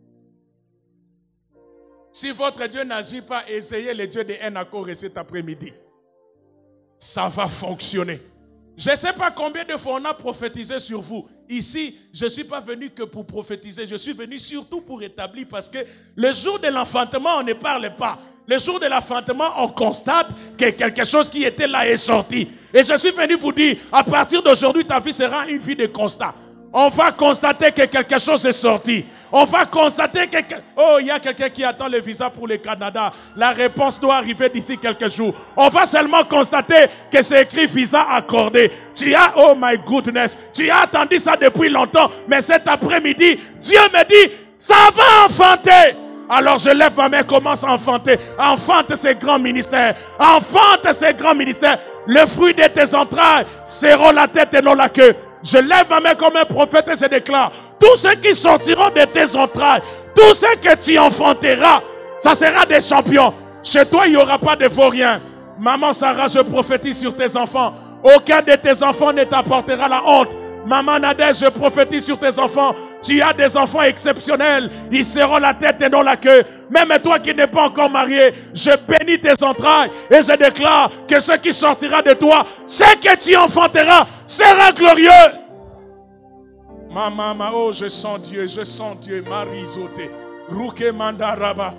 Si votre Dieu n'agit pas, essayez le Dieu de Enako cet après-midi. Ça va fonctionner. Je ne sais pas combien de fois on a prophétisé sur vous. Ici, je ne suis pas venu que pour prophétiser. Je suis venu surtout pour établir parce que le jour de l'enfantement, on ne parle pas. Le jour de l'enfantement, on constate que quelque chose qui était là est sorti. Et je suis venu vous dire, à partir d'aujourd'hui, ta vie sera une vie de constat. On va constater que quelque chose est sorti. On va constater que... Oh, il y a quelqu'un qui attend le visa pour le Canada. La réponse doit arriver d'ici quelques jours. On va seulement constater que c'est écrit visa accordé. Tu as, oh my goodness, tu as attendu ça depuis longtemps. Mais cet après-midi, Dieu me dit, ça va enfanter. Alors je lève ma main, commence à enfanter. Enfante ces grands ministères. Enfante ces grands ministères. Le fruit de tes entrailles seront la tête et non la queue. Je lève ma main comme un prophète et je déclare, tous ceux qui sortiront de tes entrailles, tous ceux que tu enfanteras, ça sera des champions. Chez toi, il n'y aura pas de vauriens. Maman Sarah, je prophétise sur tes enfants. Aucun de tes enfants ne t'apportera la honte. Maman Nadège, je prophétise sur tes enfants. Tu as des enfants exceptionnels. Ils seront la tête et non la queue. Même toi qui n'es pas encore marié, je bénis tes entrailles et je déclare que ce qui sortira de toi, ce que tu enfanteras, sera glorieux. Maman, oh, je sens Dieu, Marizoté, Rouké Mandaraba.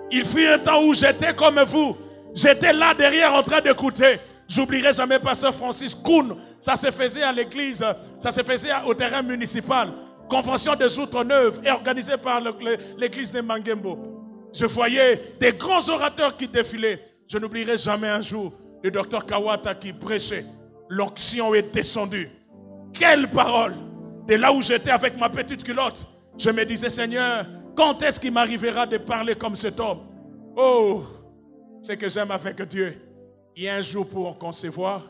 Il fut un temps où j'étais comme vous. J'étais là derrière en train d'écouter. J'oublierai jamais Pasteur Francis Koun. Ça se faisait à l'église, ça se faisait au terrain municipal. Convention des Outre-Neuves et organisée par l'église de Mangembo. Je voyais des grands orateurs qui défilaient. Je n'oublierai jamais un jour le docteur Kawata qui prêchait. L'onction est descendue. Quelle parole! De là où j'étais avec ma petite culotte, je me disais, Seigneur, quand est-ce qu'il m'arrivera de parler comme cet homme? Oh, c'est que j'aime avec Dieu. Il y a un jour pour en concevoir,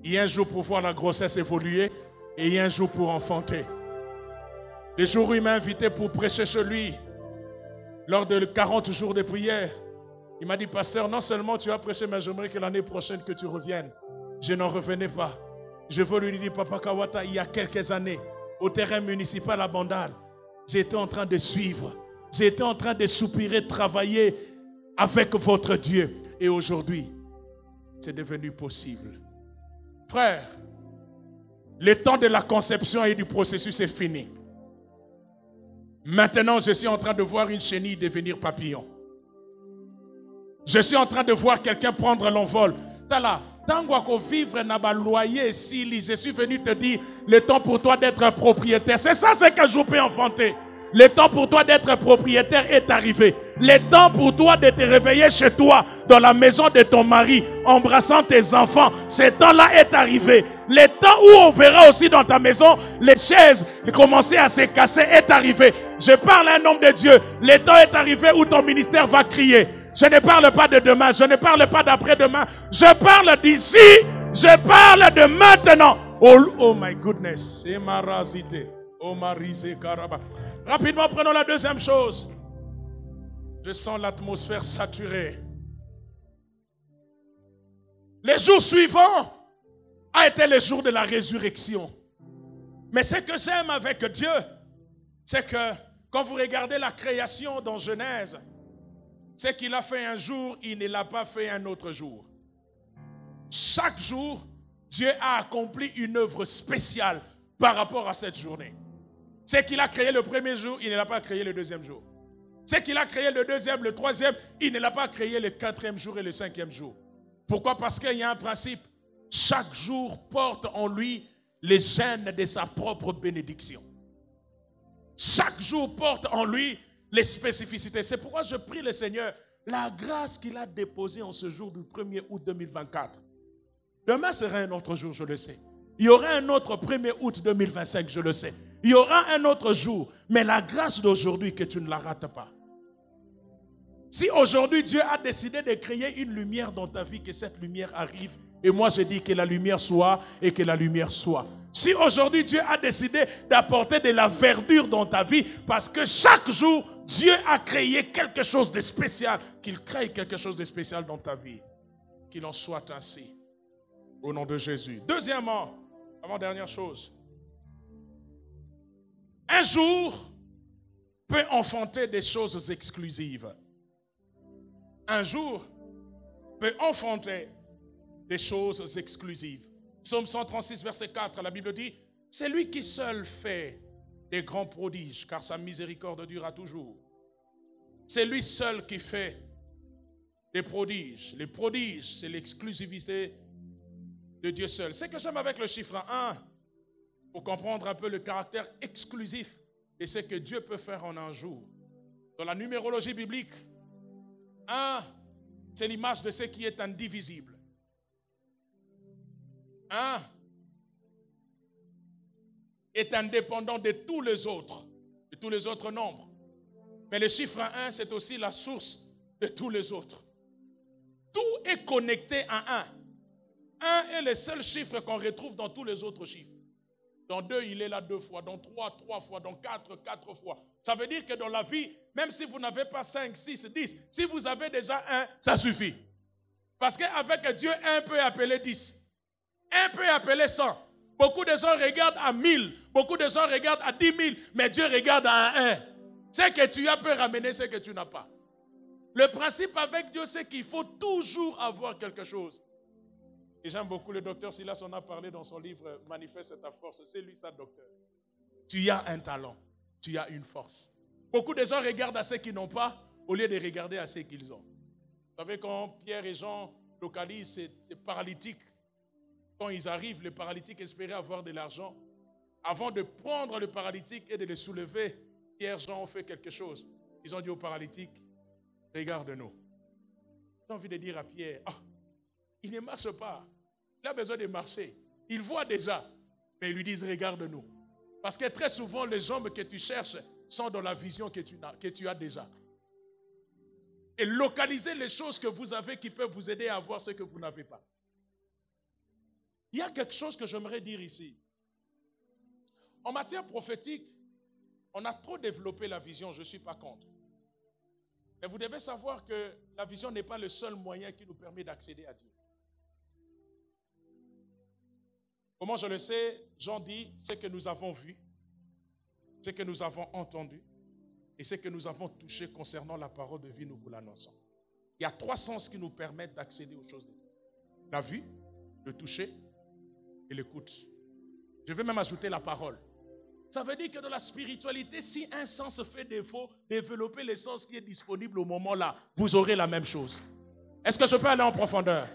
il y a un jour pour voir la grossesse évoluer, et il y a un jour pour enfanter. Le jour où il m'a invité pour prêcher chez lui, lors de 40 jours de prière, il m'a dit, pasteur, non seulement tu as prêché, mais j'aimerais que l'année prochaine que tu reviennes. Je n'en revenais pas. Je veux lui dire, Papa Kawata, il y a quelques années, au terrain municipal à Bandal, j'étais en train de suivre, j'étais en train de soupirer, travailler avec votre Dieu. Et aujourd'hui, c'est devenu possible. Frère, le temps de la conception et du processus est fini. Maintenant, je suis en train de voir une chenille devenir papillon. Je suis en train de voir quelqu'un prendre l'envol. Tala, tango vivre n'a pas loyer si je suis venu te dire le temps pour toi d'être un propriétaire. C'est ça ce que je peux enfanter. Le temps pour toi d'être propriétaire est arrivé. Le temps pour toi de te réveiller chez toi, dans la maison de ton mari, embrassant tes enfants, ce temps-là est arrivé. Le temps où on verra aussi dans ta maison les chaises commencer à se casser est arrivé. Je parle à un homme de Dieu. Le temps est arrivé où ton ministère va crier. Je ne parle pas de demain, je ne parle pas d'après-demain. Je parle d'ici, je parle de maintenant. Oh my goodness, c'est ma rasité. Oh marisé karaba. Rapidement, prenons la deuxième chose. Je sens l'atmosphère saturée. Les jours suivants a été le jour de la résurrection. Mais ce que j'aime avec Dieu, c'est que quand vous regardez la création dans Genèse, ce qu'il a fait un jour, il ne l'a pas fait un autre jour. Chaque jour, Dieu a accompli une œuvre spéciale par rapport à cette journée. Ce qu'il a créé le premier jour, il ne l'a pas créé le deuxième jour. Ce qu'il a créé le deuxième, le troisième, il ne l'a pas créé le quatrième jour et le cinquième jour. Pourquoi? Parce qu'il y a un principe. Chaque jour porte en lui les gènes de sa propre bénédiction. Chaque jour porte en lui les spécificités. C'est pourquoi je prie le Seigneur, la grâce qu'il a déposée en ce jour du 1er août 2024. Demain sera un autre jour, je le sais. Il y aura un autre 1er août 2025, je le sais. Il y aura un autre jour. Mais la grâce d'aujourd'hui, que tu ne la rates pas. Si aujourd'hui Dieu a décidé de créer une lumière dans ta vie, que cette lumière arrive. Et moi je dis que la lumière soit et que la lumière soit. Si aujourd'hui Dieu a décidé d'apporter de la verdure dans ta vie, parce que chaque jour Dieu a créé quelque chose de spécial, qu'il crée quelque chose de spécial dans ta vie. Qu'il en soit ainsi. Au nom de Jésus. Deuxièmement, avant-dernière chose. Un jour peut enfanter des choses exclusives. Un jour peut enfanter des choses exclusives. Psaume 136, verset 4, la Bible dit, c'est lui qui seul fait des grands prodiges, car sa miséricorde durera toujours. C'est lui seul qui fait des prodiges. Les prodiges, c'est l'exclusivité de Dieu seul. C'est que j'aime avec le chiffre 1, pour comprendre un peu le caractère exclusif de ce que Dieu peut faire en un jour. Dans la numérologie biblique, 1, c'est l'image de ce qui est indivisible. 1 est indépendant de tous les autres nombres. Mais le chiffre 1, c'est aussi la source de tous les autres. Tout est connecté à 1. 1 est le seul chiffre qu'on retrouve dans tous les autres chiffres. Dans 2, il est là 2 fois. Dans 3, 3 fois. Dans 4, 4 fois. Ça veut dire que dans la vie, même si vous n'avez pas 5, 6, 10, si vous avez déjà 1, ça suffit. Parce qu'avec Dieu, 1 peut appeler 10. 1 peut appeler 100. Beaucoup de gens regardent à 1000. Beaucoup de gens regardent à 10 000. Mais Dieu regarde à 1. Ce que tu as peut ramener ce que tu n'as pas. Le principe avec Dieu, c'est qu'il faut toujours avoir quelque chose. Et j'aime beaucoup le docteur Silas, on a parlé dans son livre Manifeste ta force. C'est lui ça, docteur. Tu as un talent, tu as une force. Beaucoup de gens regardent à ceux qui n'ont pas au lieu de regarder à ceux qu'ils ont. Vous savez, quand Pierre et Jean localisent ces paralytiques, quand ils arrivent, les paralytiques espéraient avoir de l'argent. Avant de prendre le paralytique et de le soulever, Pierre et Jean ont fait quelque chose. Ils ont dit au paralytique, regarde-nous. J'ai envie de dire à Pierre, il ne marche pas. Il a besoin de marcher. Il voit déjà. Mais ils lui disent, regarde-nous. Parce que très souvent, les jambes que tu cherches sont dans la vision que tu as déjà. Et localiser les choses que vous avez qui peuvent vous aider à avoir ce que vous n'avez pas. Il y a quelque chose que j'aimerais dire ici. En matière prophétique, on a trop développé la vision, je ne suis pas contre. Mais vous devez savoir que la vision n'est pas le seul moyen qui nous permet d'accéder à Dieu. Comment je le sais? Jean dit ce que nous avons vu, ce que nous avons entendu et ce que nous avons touché concernant la parole de vie, nous vous l'annonçons. Il y a 3 sens qui nous permettent d'accéder aux choses de Dieu. La vue, le toucher et l'écoute. Je vais même ajouter la parole. Ça veut dire que dans la spiritualité, si un sens fait défaut, développez le sens qui est disponible au moment là, vous aurez la même chose. Est-ce que je peux aller en profondeur?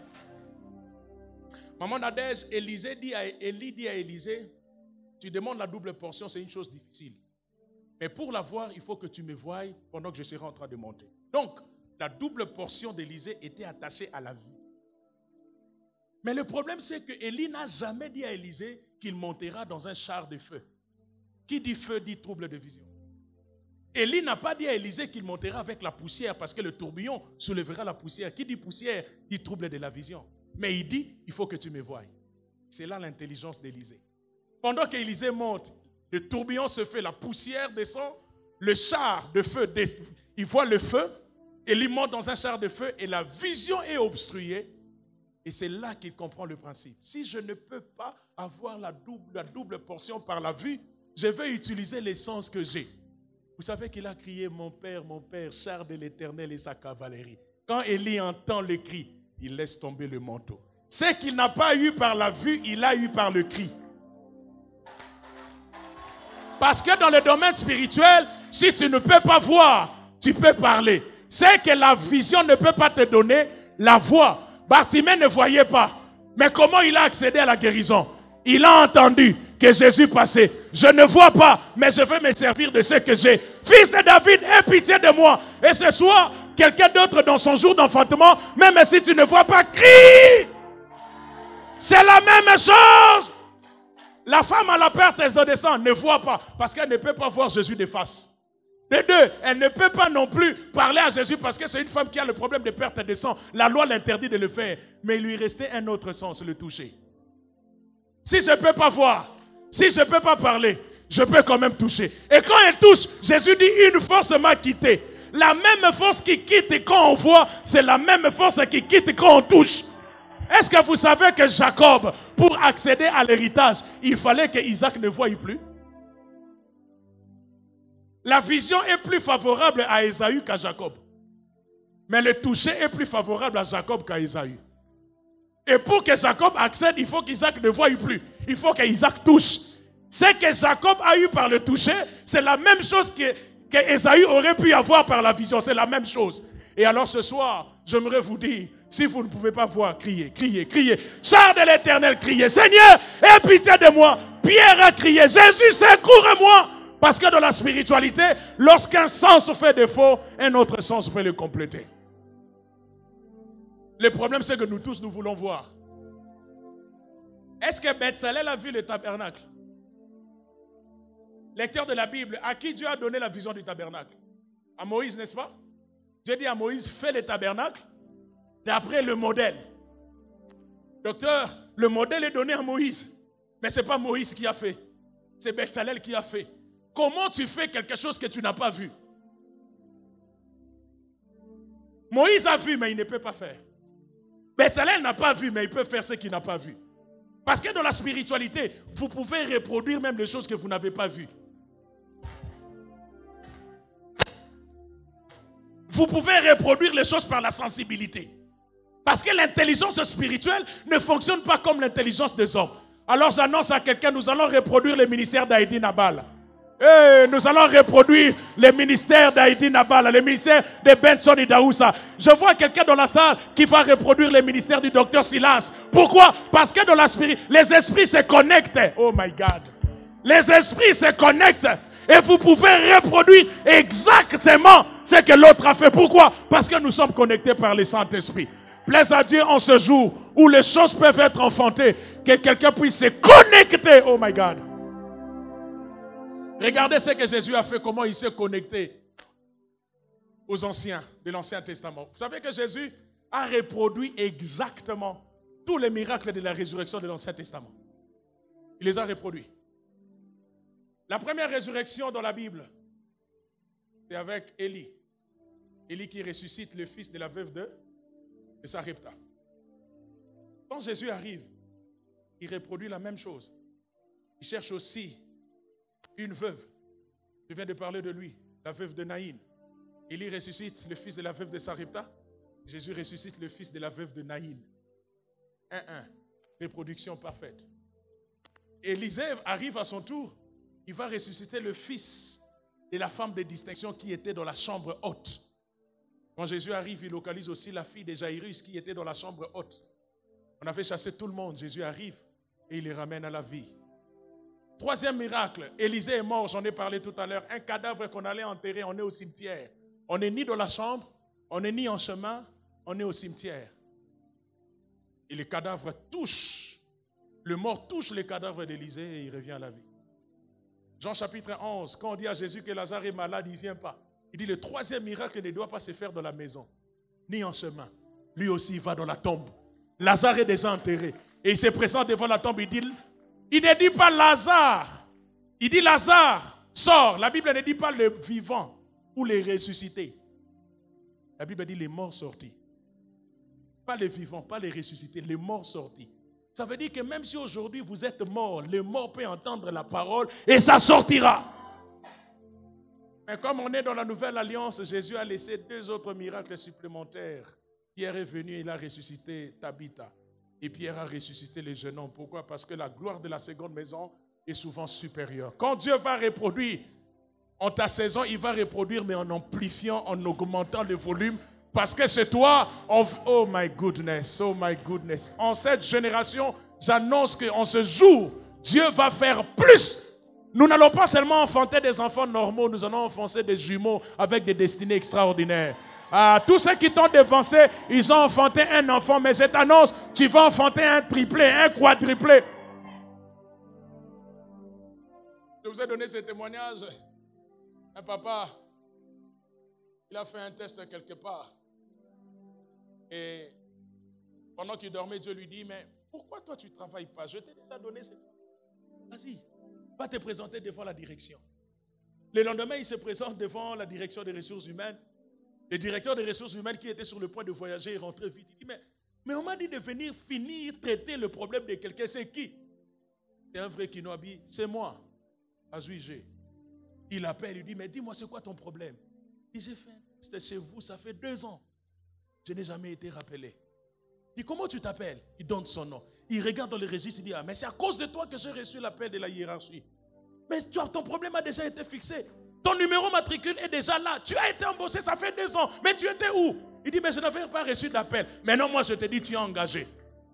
Maman Nadège, Élie dit à Élisée, tu demandes la double portion, c'est une chose difficile. Mais pour l'avoir, il faut que tu me voies pendant que je serai en train de monter. Donc, la double portion d'Élisée était attachée à la vue. Mais le problème, c'est que Élie n'a jamais dit à Élisée qu'il montera dans un char de feu. Qui dit feu dit trouble de vision. Élie n'a pas dit à Élisée qu'il montera avec la poussière parce que le tourbillon soulèvera la poussière. Qui dit poussière dit trouble de la vision. Mais il dit, il faut que tu me voies. C'est là l'intelligence d'Élisée. Pendant qu'Élisée monte, le tourbillon se fait, la poussière descend, le char de feu, il voit le feu, Élie monte dans un char de feu et la vision est obstruée. Et c'est là qu'il comprend le principe. Si je ne peux pas avoir la double portion par la vue, je vais utiliser les sens que j'ai. Vous savez qu'il a crié, mon père, char de l'Éternel et sa cavalerie. Quand Élie entend le cri, il laisse tomber le manteau. Ce qu'il n'a pas eu par la vue, il a eu par le cri. Parce que dans le domaine spirituel, si tu ne peux pas voir, tu peux parler. C'est que la vision ne peut pas te donner la voix. Bartimée ne voyait pas. Mais comment il a accédé à la guérison? Il a entendu que Jésus passait. Je ne vois pas, mais je veux me servir de ce que j'ai. Fils de David, aie pitié de moi. Et ce soir, quelqu'un d'autre dans son jour d'enfantement, même si tu ne vois pas, crie. C'est la même chose. La femme à la perte de sang ne voit pas parce qu'elle ne peut pas voir Jésus de face. De deux, elle ne peut pas non plus parler à Jésus parce que c'est une femme qui a le problème de perte de sang. La loi l'interdit de le faire. Mais il lui restait un autre sens, le toucher. Si je ne peux pas voir, si je ne peux pas parler, je peux quand même toucher. Et quand elle touche, Jésus dit, une force m'a quitté. La même force qui quitte quand on voit, c'est la même force qui quitte quand on touche. Est-ce que vous savez que Jacob, pour accéder à l'héritage, il fallait que Isaac ne voie plus? La vision est plus favorable à Ésaü qu'à Jacob. Mais le toucher est plus favorable à Jacob qu'à Ésaü. Et pour que Jacob accède, il faut qu'Isaac ne voie plus. Il faut qu'Isaac touche. Ce que Jacob a eu par le toucher, c'est la même chose que Ésaü aurait pu avoir par la vision. C'est la même chose. Et alors ce soir, j'aimerais vous dire, si vous ne pouvez pas voir, criez, criez, criez. Char de l'Éternel, criez. Seigneur, aie pitié de moi. Pierre a crié, Jésus, secours-moi. Parce que dans la spiritualité, lorsqu'un sens fait défaut, un autre sens peut le compléter. Le problème, c'est que nous tous, nous voulons voir. Est-ce que Bethsalel a vu le tabernacle? Lecteur de la Bible, à qui Dieu a donné la vision du tabernacle? À Moïse, n'est-ce pas? Dieu dit à Moïse, fais le tabernacle d'après le modèle. Docteur, le modèle est donné à Moïse. Mais ce n'est pas Moïse qui a fait. C'est Bezalel qui a fait. Comment tu fais quelque chose que tu n'as pas vu? Moïse a vu, mais il ne peut pas faire. Bezalel n'a pas vu, mais il peut faire ce qu'il n'a pas vu. Parce que dans la spiritualité, vous pouvez reproduire même les choses que vous n'avez pas vues. Vous pouvez reproduire les choses par la sensibilité. Parce que l'intelligence spirituelle ne fonctionne pas comme l'intelligence des hommes. Alors j'annonce à quelqu'un, nous allons reproduire le ministère d'Aïdi Nabal. Nous allons reproduire le ministère d'Aïdi Nabal, le ministère de Benson et Daoussa. Je vois quelqu'un dans la salle qui va reproduire le ministère du docteur Silas. Pourquoi? Parce que dans la les esprits se connectent. Oh my God. Les esprits se connectent. Et vous pouvez reproduire exactement ce que l'autre a fait. Pourquoi? Parce que nous sommes connectés par le Saint-Esprit. Plaise à Dieu en ce jour où les choses peuvent être enfantées, que quelqu'un puisse se connecter. Oh my God. Regardez ce que Jésus a fait, comment il s'est connecté aux anciens de l'Ancien Testament. Vous savez que Jésus a reproduit exactement tous les miracles de la résurrection de l'Ancien Testament. Il les a reproduits. La première résurrection dans la Bible, c'est avec Élie. Élie qui ressuscite le fils de la veuve de Sarepta. Quand Jésus arrive, il reproduit la même chose. Il cherche aussi une veuve. Je viens de parler de lui, la veuve de Naïn. Élie ressuscite le fils de la veuve de Sarepta. Jésus ressuscite le fils de la veuve de Naïn. 1-1. Reproduction parfaite. Élisée arrive à son tour. Il va ressusciter le fils de la femme de distinction qui était dans la chambre haute. Quand Jésus arrive, il localise aussi la fille de Jairus qui était dans la chambre haute. On avait chassé tout le monde. Jésus arrive et il les ramène à la vie. Troisième miracle, Élisée est mort, j'en ai parlé tout à l'heure. Un cadavre qu'on allait enterrer, on est au cimetière. On n'est ni dans la chambre, on n'est ni en chemin, on est au cimetière. Et le cadavre touche, le mort touche le cadavre d'Élisée et il revient à la vie. Jean chapitre 11, quand on dit à Jésus que Lazare est malade, il ne vient pas. Il dit le troisième miracle ne doit pas se faire dans la maison, ni en chemin. Lui aussi, il va dans la tombe. Lazare est déjà enterré. Et il se présente devant la tombe, il ne dit pas Lazare. Il dit Lazare, sors. La Bible ne dit pas le vivant ou les ressuscités. La Bible dit les morts sortis. Pas les vivants, pas les ressuscités, les morts sortis. Ça veut dire que même si aujourd'hui vous êtes mort, le mort peut entendre la parole et ça sortira. Mais comme on est dans la nouvelle alliance, Jésus a laissé 2 autres miracles supplémentaires. Pierre est venu et il a ressuscité Tabitha. Et Pierre a ressuscité les jeunes hommes. Pourquoi? Parce que la gloire de la seconde maison est souvent supérieure. Quand Dieu va reproduire en ta saison, il va reproduire mais en amplifiant, en augmentant le volume. Parce que c'est toi, oh my goodness, oh my goodness. En cette génération, j'annonce qu'en ce jour, Dieu va faire plus. Nous n'allons pas seulement enfanter des enfants normaux, nous allons enfanter des jumeaux avec des destinées extraordinaires. Tous ceux qui t'ont devancé, ils ont enfanté un enfant, mais je t'annonce, tu vas enfanter un triplé, un quadruplé. Je vous ai donné ce témoignage. Un papa, il a fait un test quelque part. Et pendant qu'il dormait, Dieu lui dit, mais pourquoi toi tu ne travailles pas? Je t'ai déjà donné ce témoignage. Vas-y, va te présenter devant la direction. Le lendemain, il se présente devant la direction des ressources humaines. Le directeur des ressources humaines qui était sur le point de voyager est rentré vite. Il dit, mais on m'a dit de venir finir, traiter le problème de quelqu'un. C'est qui? C'est un vrai Kinoabi. C'est moi. Azuige. Il appelle, il dit, mais dis-moi, c'est quoi ton problème? Il dit, j'ai fait un test chez vous, ça fait 2 ans. Je n'ai jamais été rappelé. Il dit, comment tu t'appelles? Il donne son nom. Il regarde dans le registre, il dit, mais c'est à cause de toi que j'ai reçu l'appel de la hiérarchie. Mais ton problème a déjà été fixé. Ton numéro matricule est déjà là. Tu as été embauché, ça fait 2 ans. Mais tu étais où? Il dit, mais je n'avais pas reçu d'appel. Mais non, moi je te dis, tu es engagé.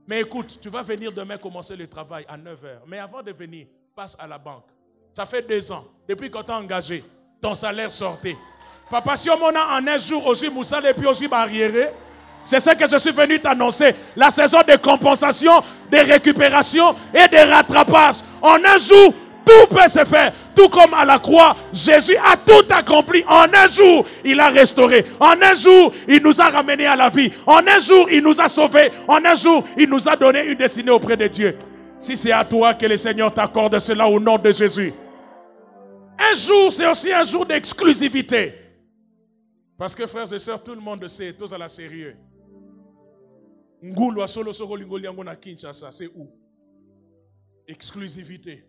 Mais écoute, tu vas venir demain commencer le travail à 9h. Mais avant de venir, passe à la banque. Ça fait 2 ans. Depuis qu'on t'a engagé, ton salaire sortait. Papa, si on a en un jour aussi Moussal et puis aussi barriéré, c'est ce que je suis venu t'annoncer. La saison de compensation, de récupération et de rattrapage. En un jour, tout peut se faire. Tout comme à la croix, Jésus a tout accompli. En un jour, il a restauré. En un jour, il nous a ramenés à la vie. En un jour, il nous a sauvés. En un jour, il nous a donné une destinée auprès de Dieu. Si c'est à toi que le Seigneur t'accorde cela au nom de Jésus. Un jour, c'est aussi un jour d'exclusivité. Parce que frères et sœurs, tout le monde sait, tous à la sérieux. Ngulu solo soko lingoli yango na Kinshasa, c'est où? Exclusivité.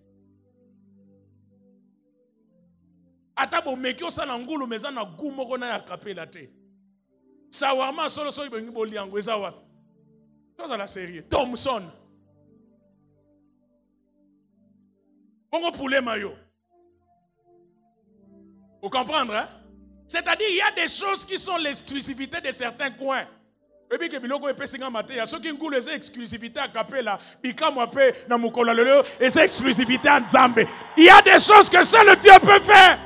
Atabo meki osala ngulu meza na gumoko na yakapela te. Shawarma solo soko bengi boli yango eza wapi? Tous à la sérieux. Thomson. Bongo poulet mayo. Vous comprenez, hein? C'est-à-dire, il y a des choses qui sont l'exclusivité de certains coins. Et puis que biloko epe singa maté, il y a ceux qui ont les exclusivités à Capella, Bikamo pe na mukola lelo, et c'est exclusivité à Nzambe. Il y a des choses que seul Dieu peut faire.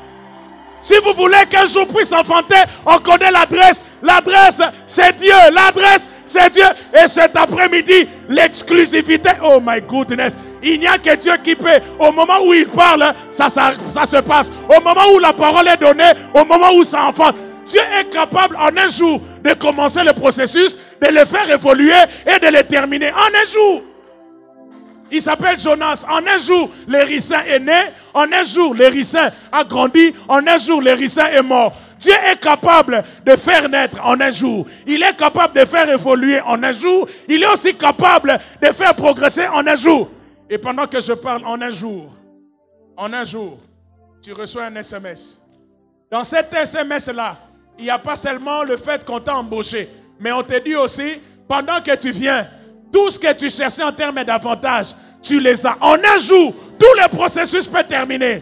Si vous voulez qu'un jour puisse enfanter, on connaît l'adresse. L'adresse, c'est Dieu. L'adresse, c'est Dieu. Et cet après-midi, l'exclusivité, oh my goodness. Il n'y a que Dieu qui peut. Au moment où il parle, ça se passe. Au moment où la parole est donnée, au moment où ça enfante. Dieu est capable en un jour de commencer le processus, de le faire évoluer et de le terminer en un jour. Il s'appelle Jonas. En un jour, l'hérissin est né. En un jour, l'hérissin a grandi. En un jour, l'hérissin est mort. Dieu est capable de faire naître en un jour. Il est capable de faire évoluer en un jour. Il est aussi capable de faire progresser en un jour. Et pendant que je parle en un jour, tu reçois un SMS. Dans cet SMS-là, il n'y a pas seulement le fait qu'on t'a embauché, mais on te dit aussi, pendant que tu viens, tout ce que tu cherchais en termes d'avantages, tu les as. En un jour, tout le processus peut terminer.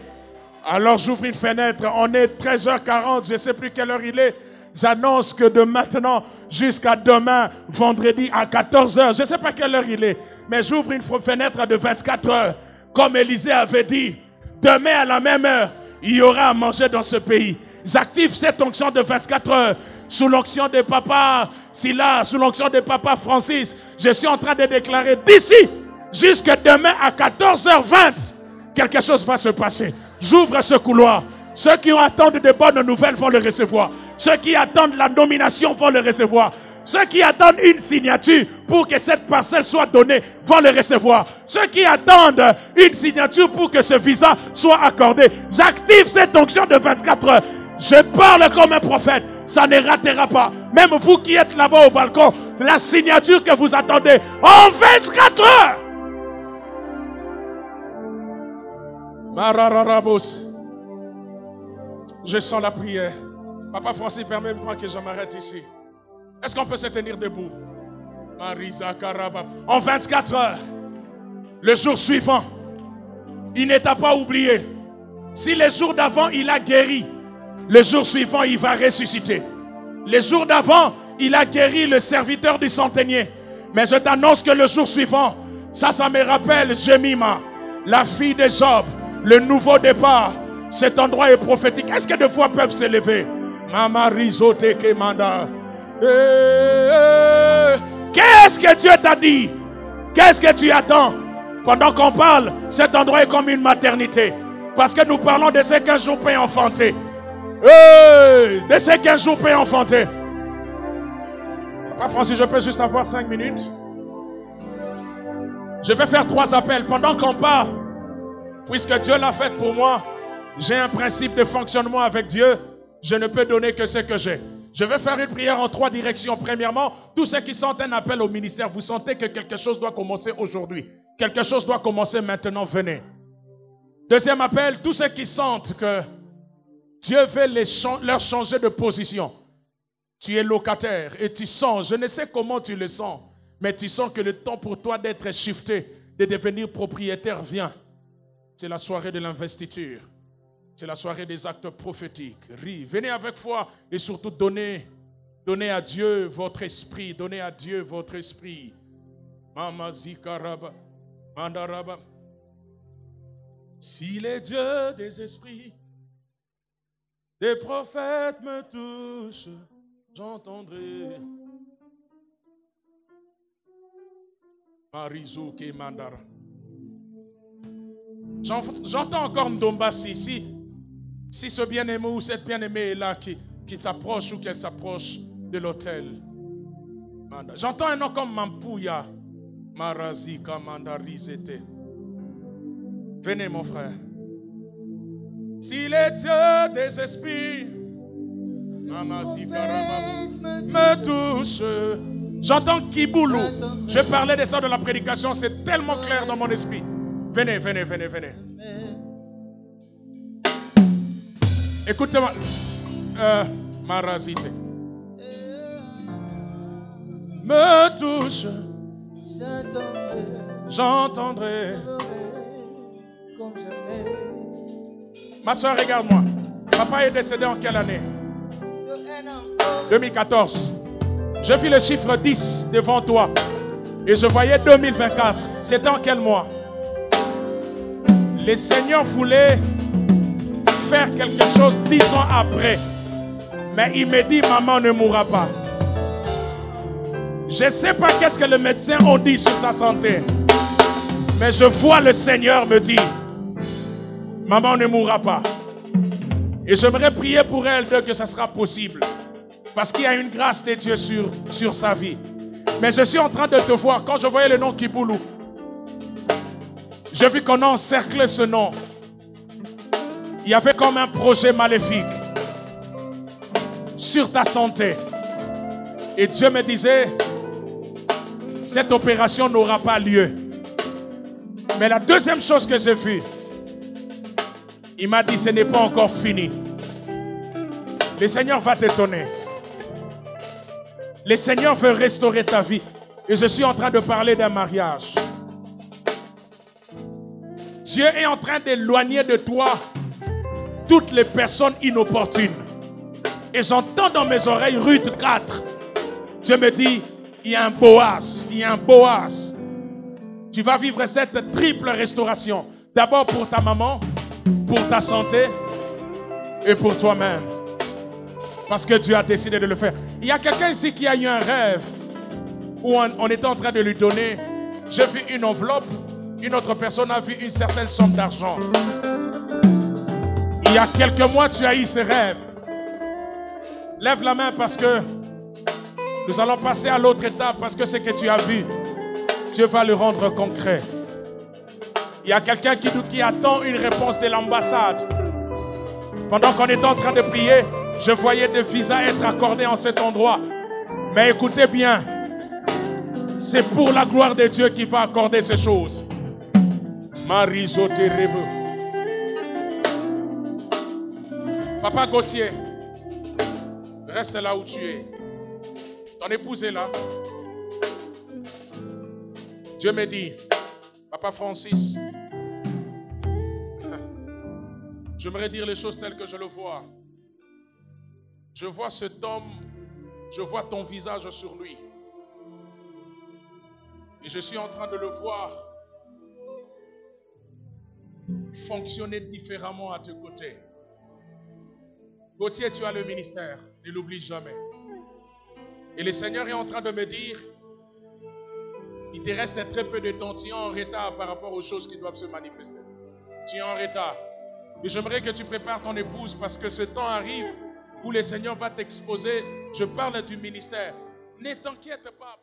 Alors j'ouvre une fenêtre, on est 13h40, je ne sais plus quelle heure il est. J'annonce que de maintenant jusqu'à demain, vendredi à 14h, je ne sais pas quelle heure il est, mais j'ouvre une fenêtre de 24 heures. Comme Élisée avait dit, demain à la même heure, il y aura à manger dans ce pays. J'active cette onction de 24 heures sous l'onction de Papa Silas, sous l'onction de Papa Francis. Je suis en train de déclarer d'ici jusqu'à demain à 14h20, quelque chose va se passer. J'ouvre ce couloir. Ceux qui attendent de bonnes nouvelles vont le recevoir. Ceux qui attendent la nomination vont le recevoir. Ceux qui attendent une signature pour que cette parcelle soit donnée vont le recevoir. Ceux qui attendent une signature pour que ce visa soit accordé. J'active cette onction de 24 heures. Je parle comme un prophète. Ça ne ratera pas. Même vous qui êtes là-bas au balcon, la signature que vous attendez en 24 heures. Marararabos. Je sens la prière. Papa Francis, permets-moi que je m'arrête ici. Est-ce qu'on peut se tenir debout? Marisa Karaba. En 24 heures, le jour suivant, il ne t'a pas oublié. Si le jour d'avant, il a guéri, le jour suivant, il va ressusciter. Le jour d'avant, il a guéri le serviteur du centenier. Mais je t'annonce que le jour suivant, ça me rappelle Jemima, la fille de Job, le nouveau départ. Cet endroit est prophétique. Est-ce que des voix peuvent s'élever? Mama Rizote Kemanda. Qu'est-ce que Dieu t'a dit? Qu'est-ce que tu attends? Pendant qu'on parle, cet endroit est comme une maternité. Parce que nous parlons de ce qu'un jour peut enfanter. De ce qu'un jour peut enfanter. Papa Francis, je peux juste avoir 5 minutes? Je vais faire 3 appels. Pendant qu'on parle, puisque Dieu l'a fait pour moi, j'ai un principe de fonctionnement avec Dieu. Je ne peux donner que ce que j'ai. Je vais faire une prière en 3 directions. Premièrement, tous ceux qui sentent un appel au ministère, vous sentez que quelque chose doit commencer aujourd'hui. Quelque chose doit commencer maintenant, venez. Deuxième appel, tous ceux qui sentent que Dieu veut leur changer de position. Tu es locataire et tu sens, je ne sais comment tu le sens, mais tu sens que le temps pour toi d'être shifté, de devenir propriétaire vient. C'est la soirée de l'investiture. C'est la soirée des actes prophétiques. Venez avec foi et surtout donnez à Dieu votre esprit. Donnez à Dieu votre esprit. Mama Zikaraba, Mandaraba. Si les dieux des esprits, des prophètes me touchent, j'entendrai. Marizuke Mandara. J'entends encore Ndombasi. Si ce bien-aimé ou cette bien-aimée est là, qui s'approche ou qu'elle s'approche de l'hôtel. J'entends un nom comme Mampouya. Marazi Kamandarizete. Venez mon frère. Si les dieux des esprits me touchent. J'entends Kiboulou. Je parlais de ça de la prédication. C'est tellement clair dans mon esprit. Venez. Écoutez-moi. Marazite. Me touche. J'entendrai. Ma soeur, regarde-moi. Papa est décédé en quelle année? 2014. Je vis le chiffre 10 devant toi. Et je voyais 2024. C'était en quel mois? Le Seigneur voulait faire quelque chose 10 ans après. Mais il me dit, maman ne mourra pas. Je ne sais pas qu'est-ce que les médecins ont dit sur sa santé. Mais je vois le Seigneur me dire, maman ne mourra pas. Et j'aimerais prier pour elle que ça sera possible. Parce qu'il y a une grâce de Dieu sur sa vie. Mais je suis en train de te voir. Quand je voyais le nom Kiboulou, j'ai vu qu'on a encerclé ce nom. Il y avait comme un projet maléfique sur ta santé. Et Dieu me disait, cette opération n'aura pas lieu. Mais la deuxième chose que j'ai vue, il m'a dit, ce n'est pas encore fini. Le Seigneur va t'étonner. Le Seigneur veut restaurer ta vie. Et je suis en train de parler d'un mariage. Dieu est en train d'éloigner de toi toutes les personnes inopportunes. Et j'entends dans mes oreilles Ruth 4. Dieu me dit, il y a un Boaz. Il y a un Boaz. Tu vas vivre cette triple restauration. D'abord pour ta maman, pour ta santé et pour toi-même. Parce que Dieu a décidé de le faire. Il y a quelqu'un ici qui a eu un rêve où on était en train de lui donner. J'ai vu une enveloppe. Une autre personne a vu une certaine somme d'argent. Il y a quelques mois, tu as eu ce rêve. Lève la main parce que nous allons passer à l'autre étape. Parce que ce que tu as vu, Dieu va le rendre concret. Il y a quelqu'un qui attend une réponse de l'ambassade. Pendant qu'on était en train de prier, je voyais des visas être accordés en cet endroit. Mais écoutez bien, c'est pour la gloire de Dieu qui va accorder ces choses. Mariso terrible. Papa Gauthier, reste là où tu es. Ton épouse est là. Dieu me dit, Papa Francis, j'aimerais dire les choses telles que je le vois. Je vois cet homme, je vois ton visage sur lui. Et je suis en train de le voir fonctionner différemment à tes côtés. Gauthier, tu as le ministère, ne l'oublie jamais. Et le Seigneur est en train de me dire, il te reste très peu de temps, tu es en retard par rapport aux choses qui doivent se manifester. Tu es en retard. Et j'aimerais que tu prépares ton épouse parce que ce temps arrive où le Seigneur va t'exposer. Je parle du ministère. Ne t'inquiète pas.